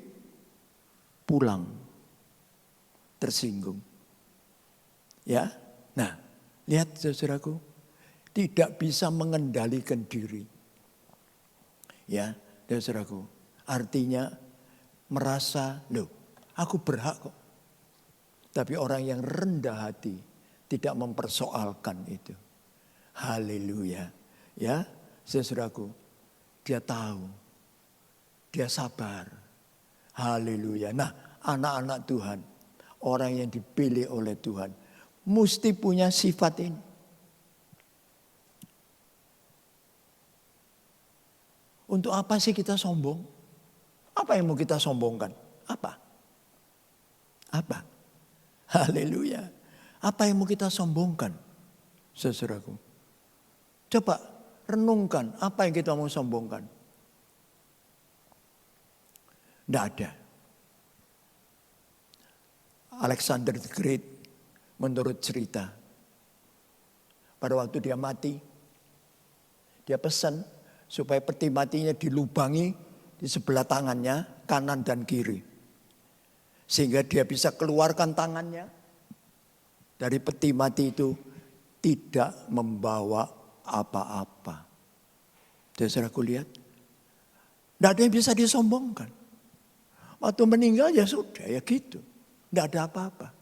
Pulang. Tersinggung. Ya. Nah, lihat saudaraku. Tidak bisa mengendalikan diri. Ya, saudaraku. Artinya merasa, loh, aku berhak kok. Tapi orang yang rendah hati tidak mempersoalkan itu. Haleluya. Ya, saudaraku. Dia tahu. Dia sabar. Haleluya. Nah, anak-anak Tuhan, orang yang dipilih oleh Tuhan, mesti punya sifat ini. Untuk apa sih kita sombong? Apa yang mau kita sombongkan? Apa? Apa? Haleluya. Apa yang mau kita sombongkan? Saudaraku. Coba renungkan apa yang kita mau sombongkan. Tidak ada. Alexander the Great menurut cerita. Pada waktu dia mati. Dia pesan supaya peti matinya dilubangi di sebelah tangannya, kanan dan kiri. Sehingga dia bisa keluarkan tangannya dari peti mati itu tidak membawa apa-apa. Saudaraku lihat. Tidak ada yang bisa disombongkan. Waktu meninggal ya sudah, ya gitu. Tidak ada apa-apa.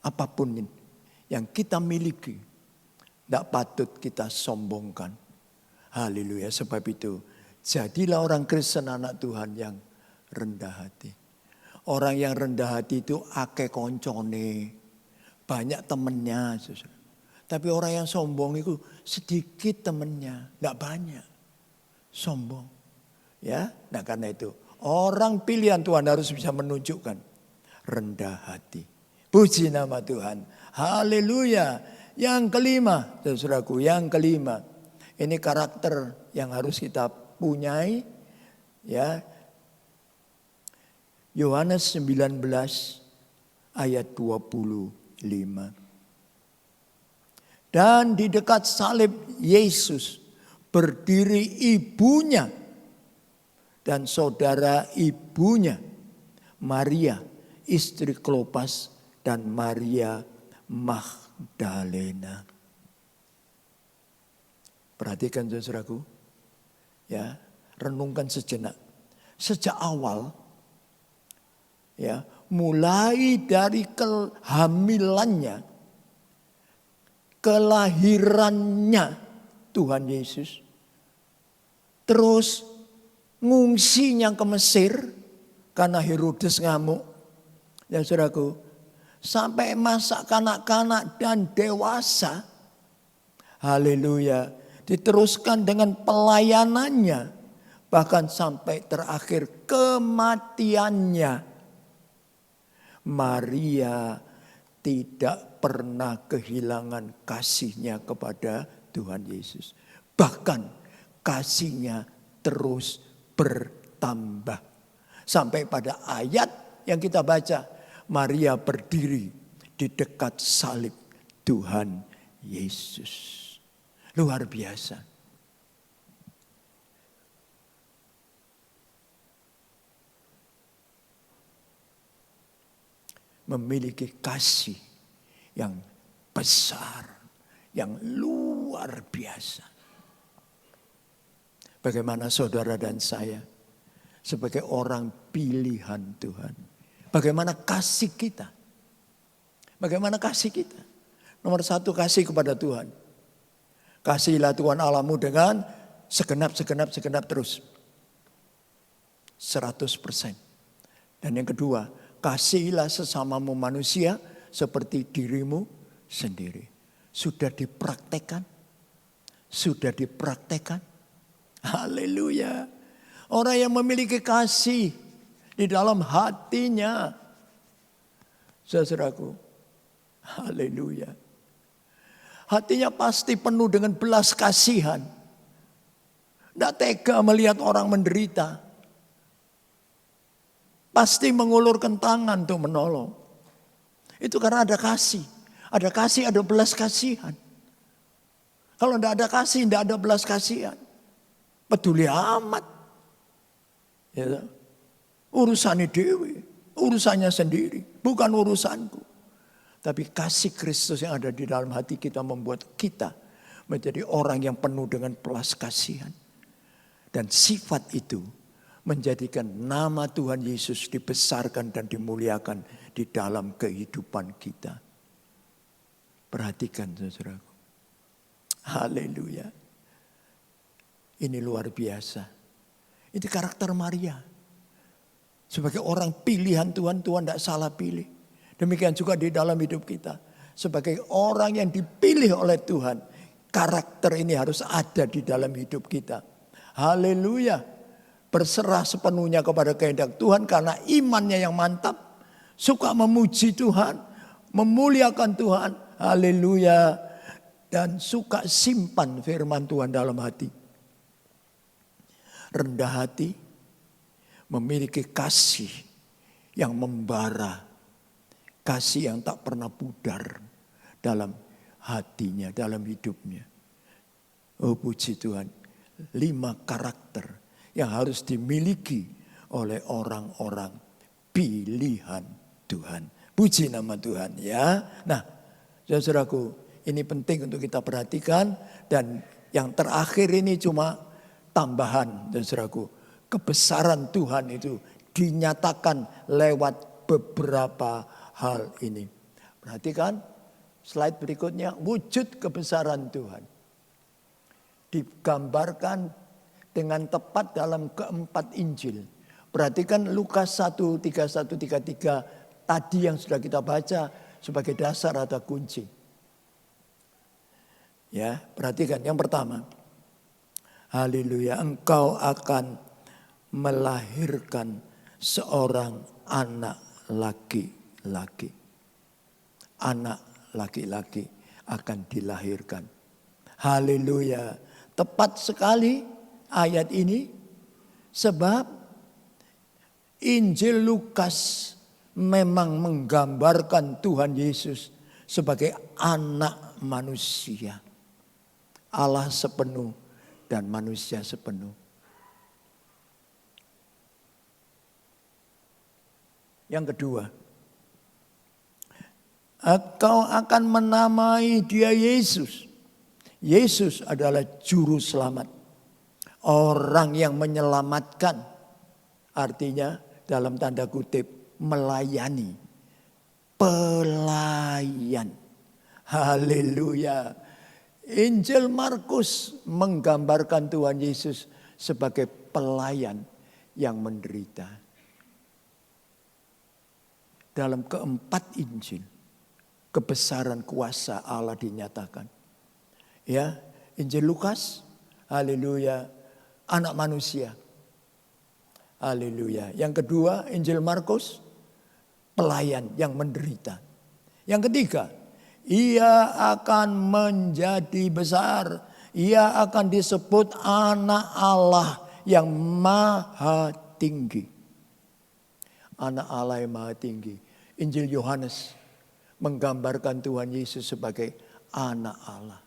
Apapun yang kita miliki, tidak patut kita sombongkan. Haleluya. Sebab itu jadilah orang Kristen anak Tuhan yang rendah hati. Orang yang rendah hati itu akeh koncone. Banyak temennya. Tapi orang yang sombong itu sedikit temennya. Tidak banyak. Sombong. Ya, nah karena itu orang pilihan Tuhan harus bisa menunjukkan rendah hati. Puji nama Tuhan. Haleluya. Yang kelima, saudaraku, yang kelima. Ini karakter yang harus kita punyai. Ya. Yohanes 19 ayat 25. Dan di dekat salib Yesus berdiri ibunya dan saudara ibunya, Maria, istri Klopas dan Maria Magdalena. Perhatikan saudaraku, ya, renungkan sejenak. Sejak awal, ya, mulai dari kehamilannya, kelahirannya Tuhan Yesus, terus ngungsinya ke Mesir karena Herodes ngamuk, ya saudaraku, sampai masa kanak-kanak dan dewasa, haleluya, diteruskan dengan pelayanannya, bahkan sampai terakhir kematiannya. Maria tidak pernah kehilangan kasihnya kepada Tuhan Yesus. Bahkan kasihnya terus bertambah. Sampai pada ayat yang kita baca, Maria berdiri di dekat salib Tuhan Yesus. Luar biasa. Memiliki kasih yang besar, yang luar biasa. Bagaimana saudara dan saya sebagai orang pilihan Tuhan, bagaimana kasih kita? Bagaimana kasih kita? Nomor satu, kasih kepada Tuhan. Kasihilah Tuhan Allahmu dengan segenap terus. 100%. Dan yang kedua, kasihilah sesamamu manusia seperti dirimu sendiri. Sudah dipraktekkan? Sudah dipraktekkan? Haleluya. Orang yang memiliki kasih di dalam hatinya, saudaraku, haleluya, hatinya pasti penuh dengan belas kasihan. Tidak tega melihat orang menderita. Pasti mengulurkan tangan untuk menolong. Itu karena ada kasih. Ada kasih, ada belas kasihan. Kalau tidak ada kasih, tidak ada belas kasihan. Peduli amat. Ya, urusannya dewi, urusannya sendiri, bukan urusanku. Tapi kasih Kristus yang ada di dalam hati kita membuat kita menjadi orang yang penuh dengan belas kasihan. Dan sifat itu menjadikan nama Tuhan Yesus dibesarkan dan dimuliakan di dalam kehidupan kita. Perhatikan saudaraku. Haleluya. Ini luar biasa. Itu karakter Maria. Sebagai orang pilihan Tuhan, Tuhan tidak salah pilih. Demikian juga di dalam hidup kita. Sebagai orang yang dipilih oleh Tuhan, karakter ini harus ada di dalam hidup kita. Haleluya. Berserah sepenuhnya kepada kehendak Tuhan karena imannya yang mantap. Suka memuji Tuhan, memuliakan Tuhan. Haleluya. Dan suka simpan firman Tuhan dalam hati. Rendah hati, memiliki kasih yang membara. Kasih yang tak pernah pudar dalam hatinya, dalam hidupnya. Oh puji Tuhan. 5 karakter yang harus dimiliki oleh orang-orang pilihan Tuhan. Puji nama Tuhan ya. Nah, saudaraku, ini penting untuk kita perhatikan. Dan yang terakhir ini cuma tambahan, saudaraku. Kebesaran Tuhan itu dinyatakan lewat beberapa hal ini. Perhatikan slide berikutnya, wujud kebesaran Tuhan. Digambarkan dengan tepat dalam keempat Injil. Perhatikan Lukas 1, 31, 33 tadi yang sudah kita baca sebagai dasar atau kunci. Ya, perhatikan yang pertama. Haleluya, engkau akan melahirkan seorang anak laki-laki. Anak laki-laki akan dilahirkan. Haleluya, tepat sekali ayat ini, sebab Injil Lukas memang menggambarkan Tuhan Yesus sebagai anak manusia. Allah sepenuh dan manusia sepenuh. Yang kedua, engkau akan menamai dia Yesus. Yesus adalah juru selamat. Orang yang menyelamatkan. Artinya dalam tanda kutip melayani. Pelayan. Haleluya. Injil Markus menggambarkan Tuhan Yesus sebagai pelayan yang menderita. Dalam keempat Injil, kebesaran kuasa Allah dinyatakan. Ya, Injil Lukas, haleluya, anak manusia. Haleluya. Yang kedua, Injil Markus, pelayan yang menderita. Yang ketiga, ia akan menjadi besar. Ia akan disebut anak Allah yang maha tinggi. Anak Allah yang maha tinggi. Injil Yohanes menggambarkan Tuhan Yesus sebagai anak Allah.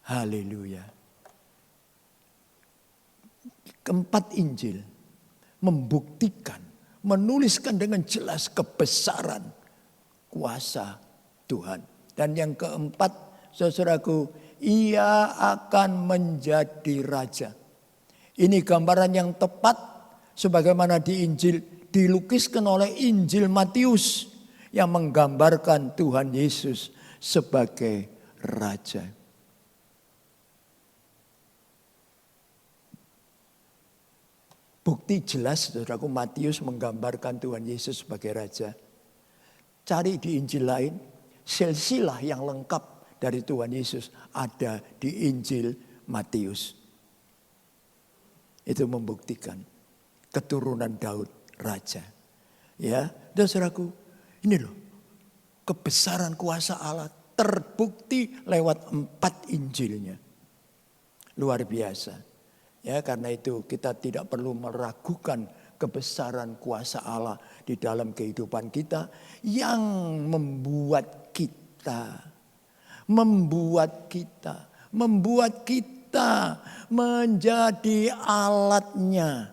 Haleluya. Keempat Injil membuktikan, menuliskan dengan jelas kebesaran kuasa Tuhan. Dan yang keempat, saudaraku, ia akan menjadi raja. Ini gambaran yang tepat sebagaimana di Injil dilukiskan oleh Injil Matius yang menggambarkan Tuhan Yesus sebagai raja. Bukti jelas, saudaraku, Matius menggambarkan Tuhan Yesus sebagai raja. Cari di Injil lain, silsilah yang lengkap dari Tuhan Yesus ada di Injil Matius. Itu membuktikan keturunan Daud raja. Ya, dan saudaraku, ini loh kebesaran kuasa Allah terbukti lewat 4 Injilnya. Luar biasa. Ya, karena itu kita tidak perlu meragukan kebesaran kuasa Allah di dalam kehidupan kita yang membuat kita menjadi alatnya.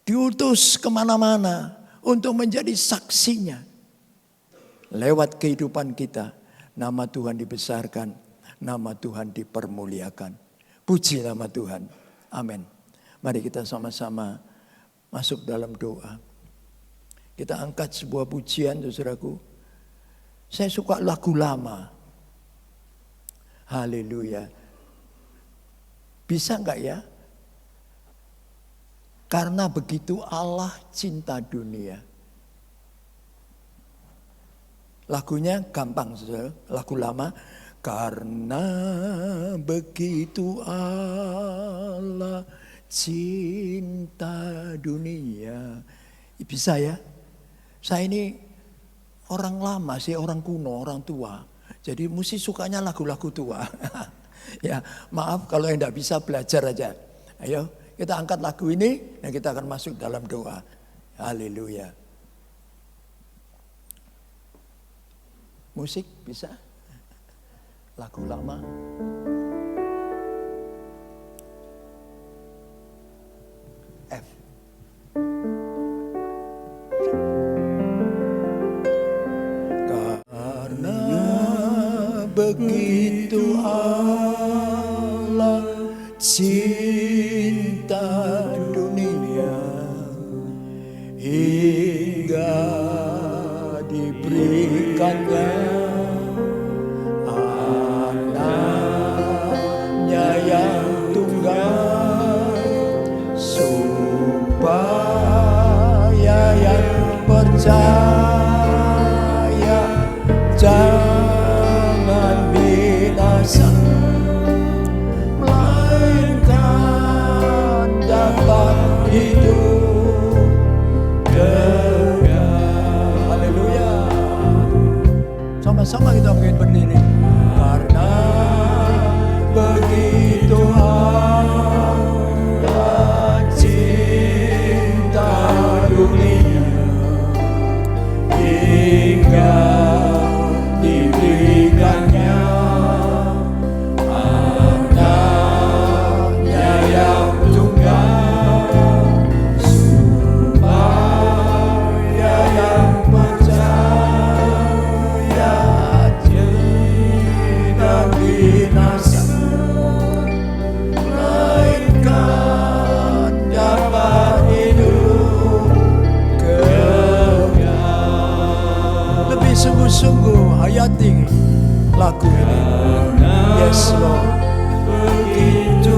Diutus kemana-mana untuk menjadi saksinya. Lewat kehidupan kita, nama Tuhan dibesarkan, nama Tuhan dipermuliakan. Puji nama Tuhan. Amin. Mari kita sama-sama masuk dalam doa. Kita angkat sebuah pujian, saudaraku. Saya suka lagu lama. Haleluya. Bisa enggak ya? Karena begitu Allah cinta dunia. Lagunya gampang, saudara. Lagu lama. Karena begitu Allah cinta dunia. Bisa ya? Saya ini orang lama sih, orang kuno, orang tua. Jadi mesti sukanya lagu-lagu tua. Ya, maaf kalau yang tidak bisa belajar aja. Ayo, kita angkat lagu ini dan kita akan masuk dalam doa. Haleluya. Musik bisa? Lagu lama. F. Karena begitu Allah cinta dunia hingga diberikannya anaknya yang tunggal supaya yang percaya jangan binasa melainkan nada tinggi lagu ini. Yes Lord. Begitu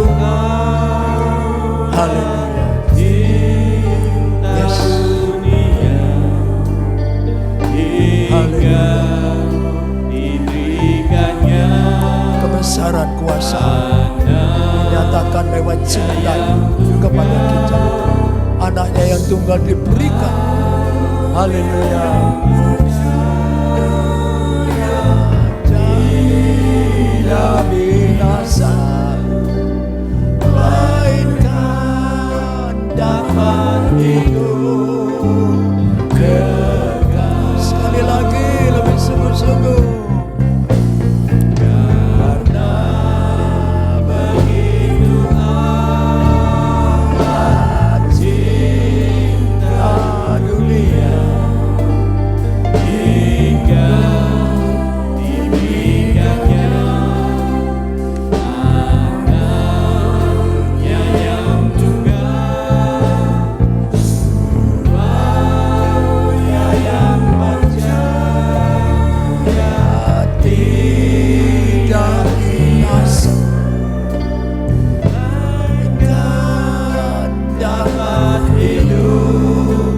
Haleluya. cinta Yes. dunia hingga diberikannya Kebesaran kuasa dinyatakan lewat cinta kepada kita. Anaknya yang tunggal diberikan. Haleluya. Tidak binasa, melainkan dapat hidup kekal. Sekali lagi lebih sungguh-sungguh. Karena begitu amat cinta dunia hingga diberikannya anaknya yang tunggal supaya yang percaya tidak binasa, melainkan dapat hidup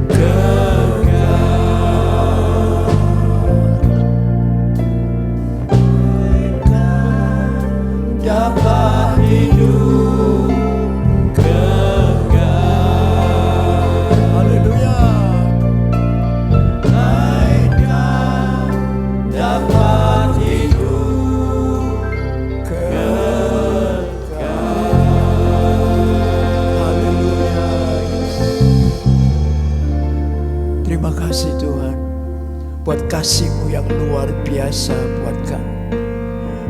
kekal. Dapat hidup kekal. Haleluya. Melainkan dapat hidup kekal. Haleluya. Terima kasih Tuhan buat kasih-Mu yang luar biasa buat kami.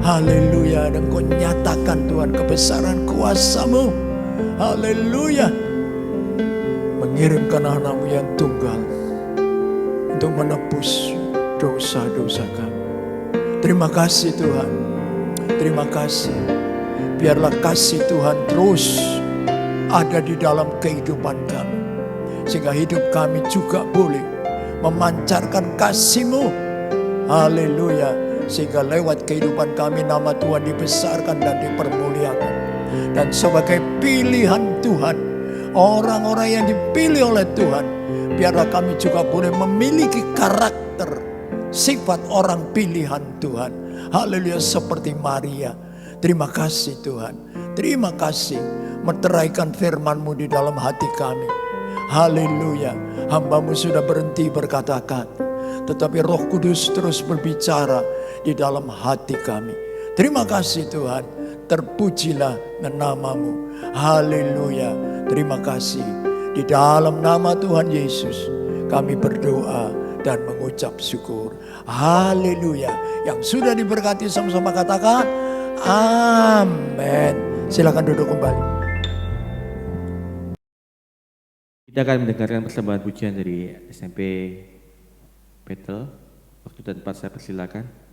Haleluya. Dan Kau nyatakan Tuhan kebesaran kuasa-Mu. Haleluya. Mengirimkan anak-Mu yang tunggal untuk menebus dosa-dosa kami. Terima kasih Tuhan. Terima kasih. Biarlah kasih Tuhan terus ada di dalam kehidupan kami. Sehingga hidup kami juga boleh memancarkan kasih-Mu. Haleluya. Sehingga lewat kehidupan kami nama Tuhan dibesarkan dan dipermuliakan. Dan sebagai pilihan Tuhan, orang-orang yang dipilih oleh Tuhan, biarlah kami juga boleh memiliki karakter, sifat orang pilihan Tuhan. Haleluya, seperti Maria. Terima kasih Tuhan. Terima kasih meteraikan firman-Mu di dalam hati kami. Haleluya. Hamba-Mu sudah berhenti berkata-kata, tetapi Roh Kudus terus berbicara di dalam hati kami. Terima kasih Tuhan. Terpujilah nama-Mu. Haleluya. Terima kasih. Di dalam nama Tuhan Yesus kami berdoa dan mengucap syukur. Haleluya. Yang sudah diberkati sama-sama katakan amin. Silakan duduk kembali. Kita akan mendengarkan persembahan pujian dari SMP Betel. Waktu dan tempat saya persilakan.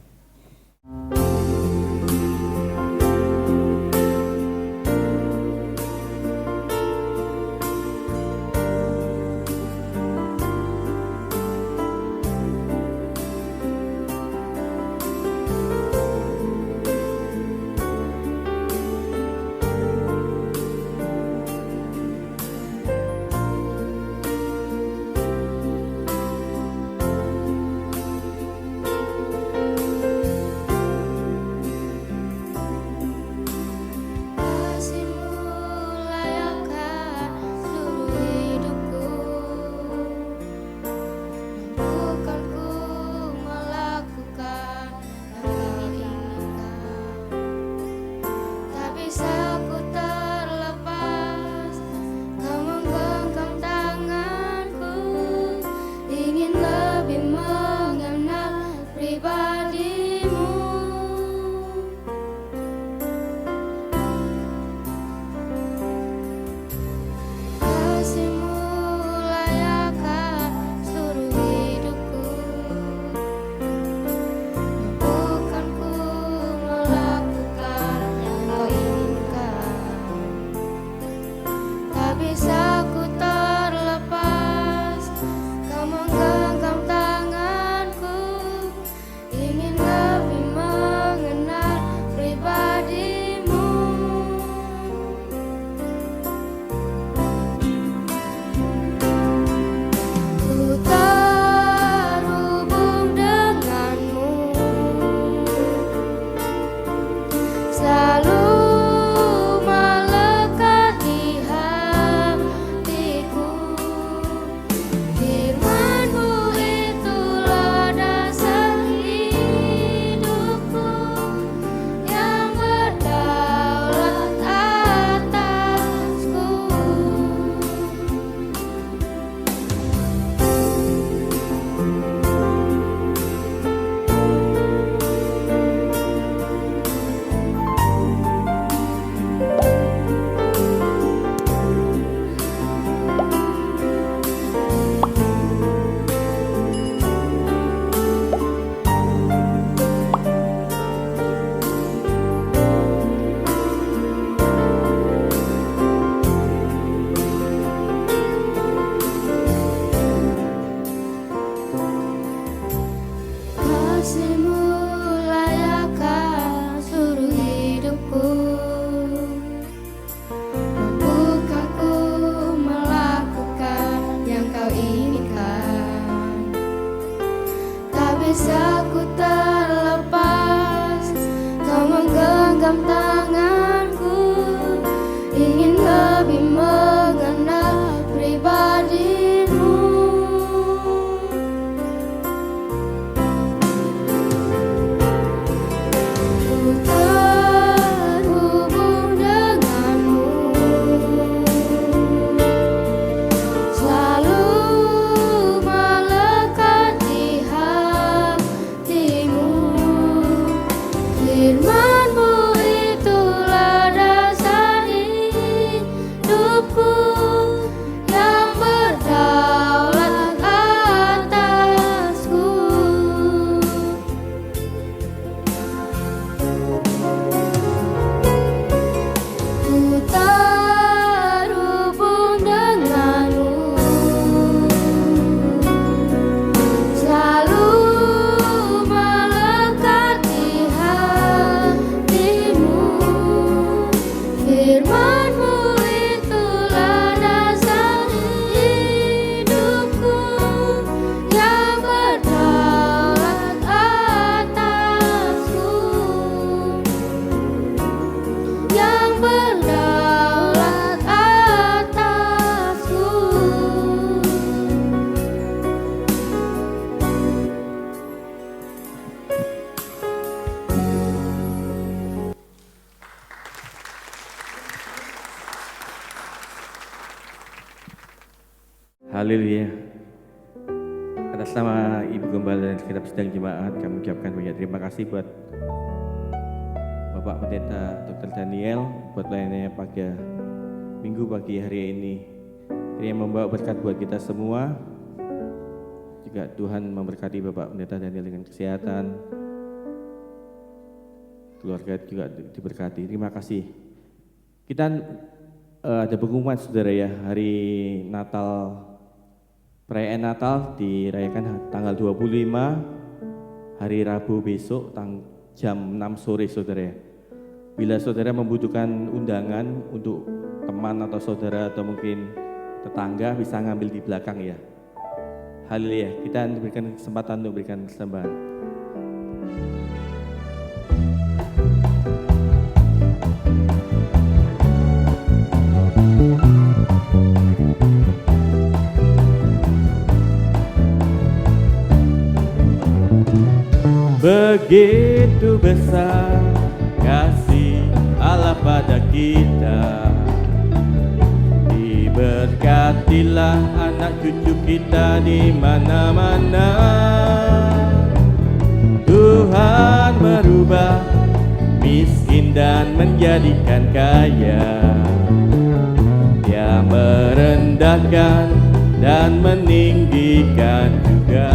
Haleluya. Atas nama Ibu Gembala dan segenap sidang jemaat, kami ucapkan banyak terima kasih buat Bapak Pendeta Dr. Daniel buat pelayanannya pada Minggu pagi hari ini. Yang membawa berkat buat kita semua. Juga Tuhan memberkati Bapak Pendeta Daniel dengan kesehatan. Keluarga juga diberkati. Terima kasih. Kita ada pengumuman saudara ya, hari Natal, perayaan Natal dirayakan tanggal 25 hari Rabu besok jam 6 sore saudara ya. Bila saudara membutuhkan undangan untuk teman atau saudara atau mungkin tetangga bisa ngambil di belakang ya. Haleluya, kita diberikan kesempatan untuk berikan persembahan. Begitu besar kasih Allah pada kita, diberkatilah anak cucu kita di mana-mana. Tuhan merubah miskin dan menjadikan kaya, Dia merendahkan dan meninggikan juga.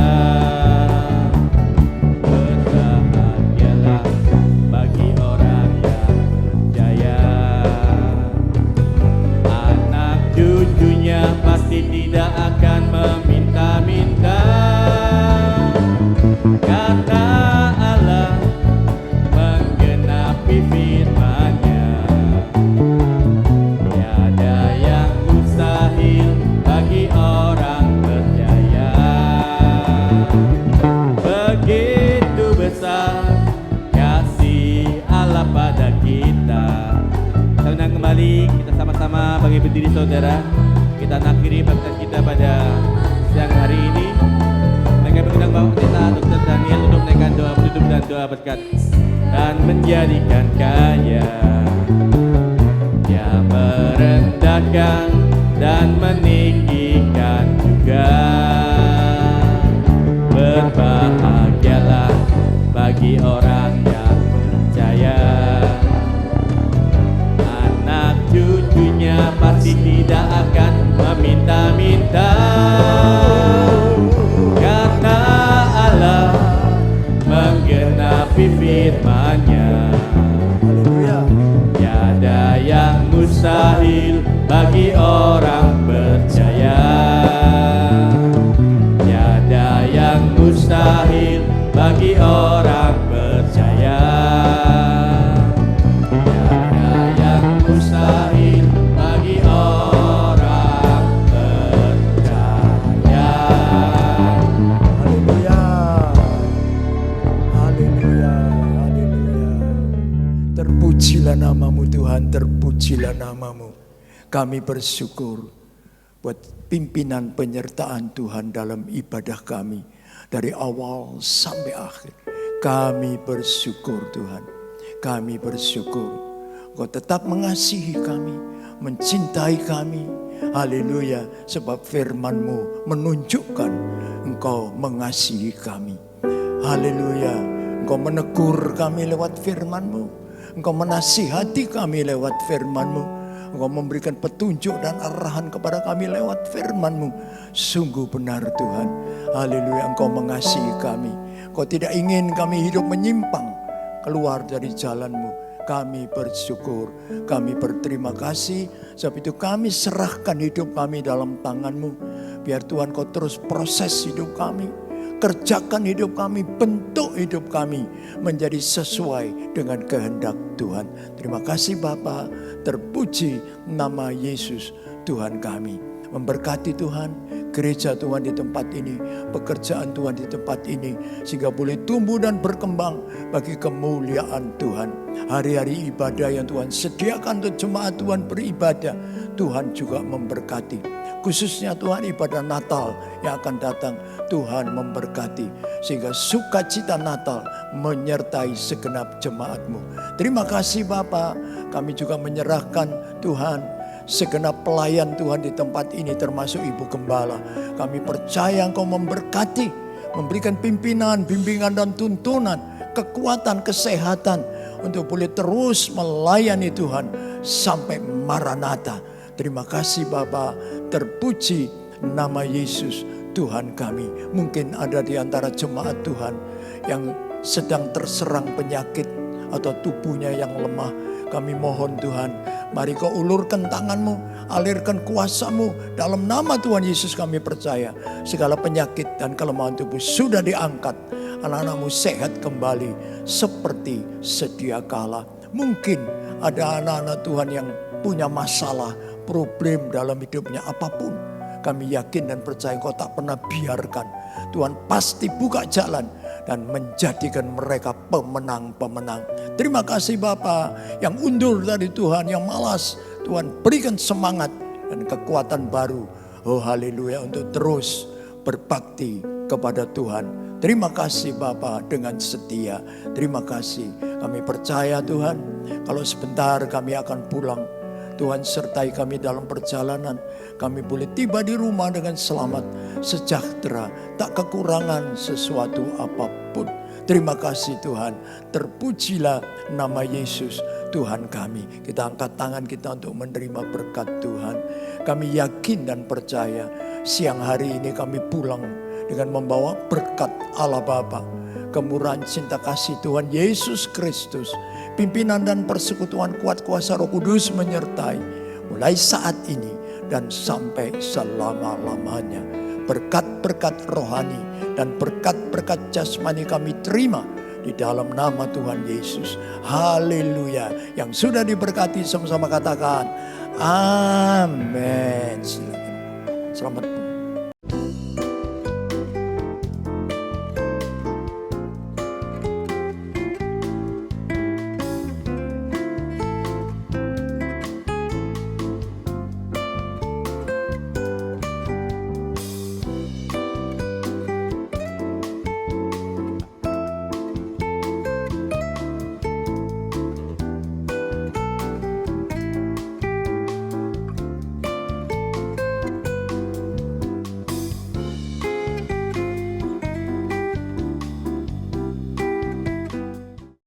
Pasti tidak akan meminta-minta, kata Allah menggenapi firman-Nya. Tiada yang mustahil bagi orang percaya. Begitu besar kasih Allah pada kita. Kita undang kembali, kita sama-sama bagi berdiri saudara. Kita akhiri bacaan kita pada siang hari ini. Mereka mengundang Bapak Pendeta Dr. Daniel untuk menaikkan doa penutup dan doa berkat dan menjadikan kaya. Dia merendahkan dan meninggikan juga. Berbahagialah bagi orang yang percaya. Anak cucunya pasti tidak akan meminta-minta, kata Allah menggenapi firman-Nya. Tiada yang mustahil bagi orang percaya. Tiada yang mustahil bagi orang percaya. Tiada yang mustahil bagi orang percaya. Haleluya. Haleluya. Haleluya. Terpujilah namamu Tuhan, terpujilah namamu. Kami bersyukur buat pimpinan penyertaan Tuhan dalam ibadah kami dari awal sampai akhir. Kami bersyukur Tuhan. Kami bersyukur Engkau tetap mengasihi kami, mencintai kami. Haleluya, sebab firman-Mu menunjukkan Engkau mengasihi kami. Haleluya, Engkau menegur kami lewat firman-Mu. Engkau menasihati kami lewat firman-Mu. Engkau memberikan petunjuk dan arahan kepada kami lewat firman-Mu. Sungguh benar Tuhan. Haleluya, Engkau mengasihi kami. Engkau tidak ingin kami hidup menyimpang keluar dari jalan-Mu. Kami bersyukur, kami berterima kasih. Sebab itu kami serahkan hidup kami dalam tangan-Mu. Biar Tuhan Kau terus proses hidup kami. Kerjakan hidup kami, bentuk hidup kami menjadi sesuai dengan kehendak Tuhan. Terima kasih Bapa, terpuji nama Yesus Tuhan kami. Memberkati Tuhan, gereja Tuhan di tempat ini, pekerjaan Tuhan di tempat ini, sehingga boleh tumbuh dan berkembang bagi kemuliaan Tuhan. Hari-hari ibadah yang Tuhan sediakan untuk jemaat Tuhan beribadah, Tuhan juga memberkati. Khususnya Tuhan ibadah Natal yang akan datang, Tuhan memberkati. Sehingga sukacita Natal menyertai segenap jemaat-Mu. Terima kasih Bapa, kami juga menyerahkan Tuhan segenap pelayan Tuhan di tempat ini termasuk Ibu Gembala. Kami percaya Engkau memberkati, memberikan pimpinan, bimbingan dan tuntunan, kekuatan, kesehatan untuk boleh terus melayani Tuhan sampai Maranatha. Terima kasih Bapa, terpuji nama Yesus Tuhan kami. Mungkin ada di antara jemaat Tuhan yang sedang terserang penyakit atau tubuhnya yang lemah. Kami mohon Tuhan, mari Kau ulurkan tangan-Mu, alirkan kuasa-Mu. Dalam nama Tuhan Yesus kami percaya segala penyakit dan kelemahan tubuh sudah diangkat. Anak-anak-Mu sehat kembali seperti sedia kala. Mungkin ada anak-anak Tuhan yang punya masalah, problem dalam hidupnya apapun. Kami yakin dan percaya Kau tak pernah biarkan. Tuhan pasti buka jalan dan menjadikan mereka pemenang-pemenang. Terima kasih Bapa yang undur dari Tuhan, yang malas. Tuhan berikan semangat dan kekuatan baru. Oh haleluya, untuk terus berbakti kepada Tuhan. Terima kasih Bapa dengan setia. Terima kasih. Kami percaya Tuhan, kalau sebentar kami akan pulang, Tuhan sertai kami dalam perjalanan. Kami boleh tiba di rumah dengan selamat, sejahtera, tak kekurangan sesuatu apapun. Terima kasih Tuhan. Terpujilah nama Yesus Tuhan kami. Kita angkat tangan kita untuk menerima berkat Tuhan. Kami yakin dan percaya siang hari ini kami pulang dengan membawa berkat Allah Bapa, kemurahan cinta kasih Tuhan Yesus Kristus, pimpinan dan persekutuan kuat kuasa Roh Kudus menyertai mulai saat ini dan sampai selama-lamanya. Berkat-berkat rohani dan berkat-berkat jasmani kami terima di dalam nama Tuhan Yesus. Haleluya. Yang sudah diberkati sama-sama katakan amin. Selamat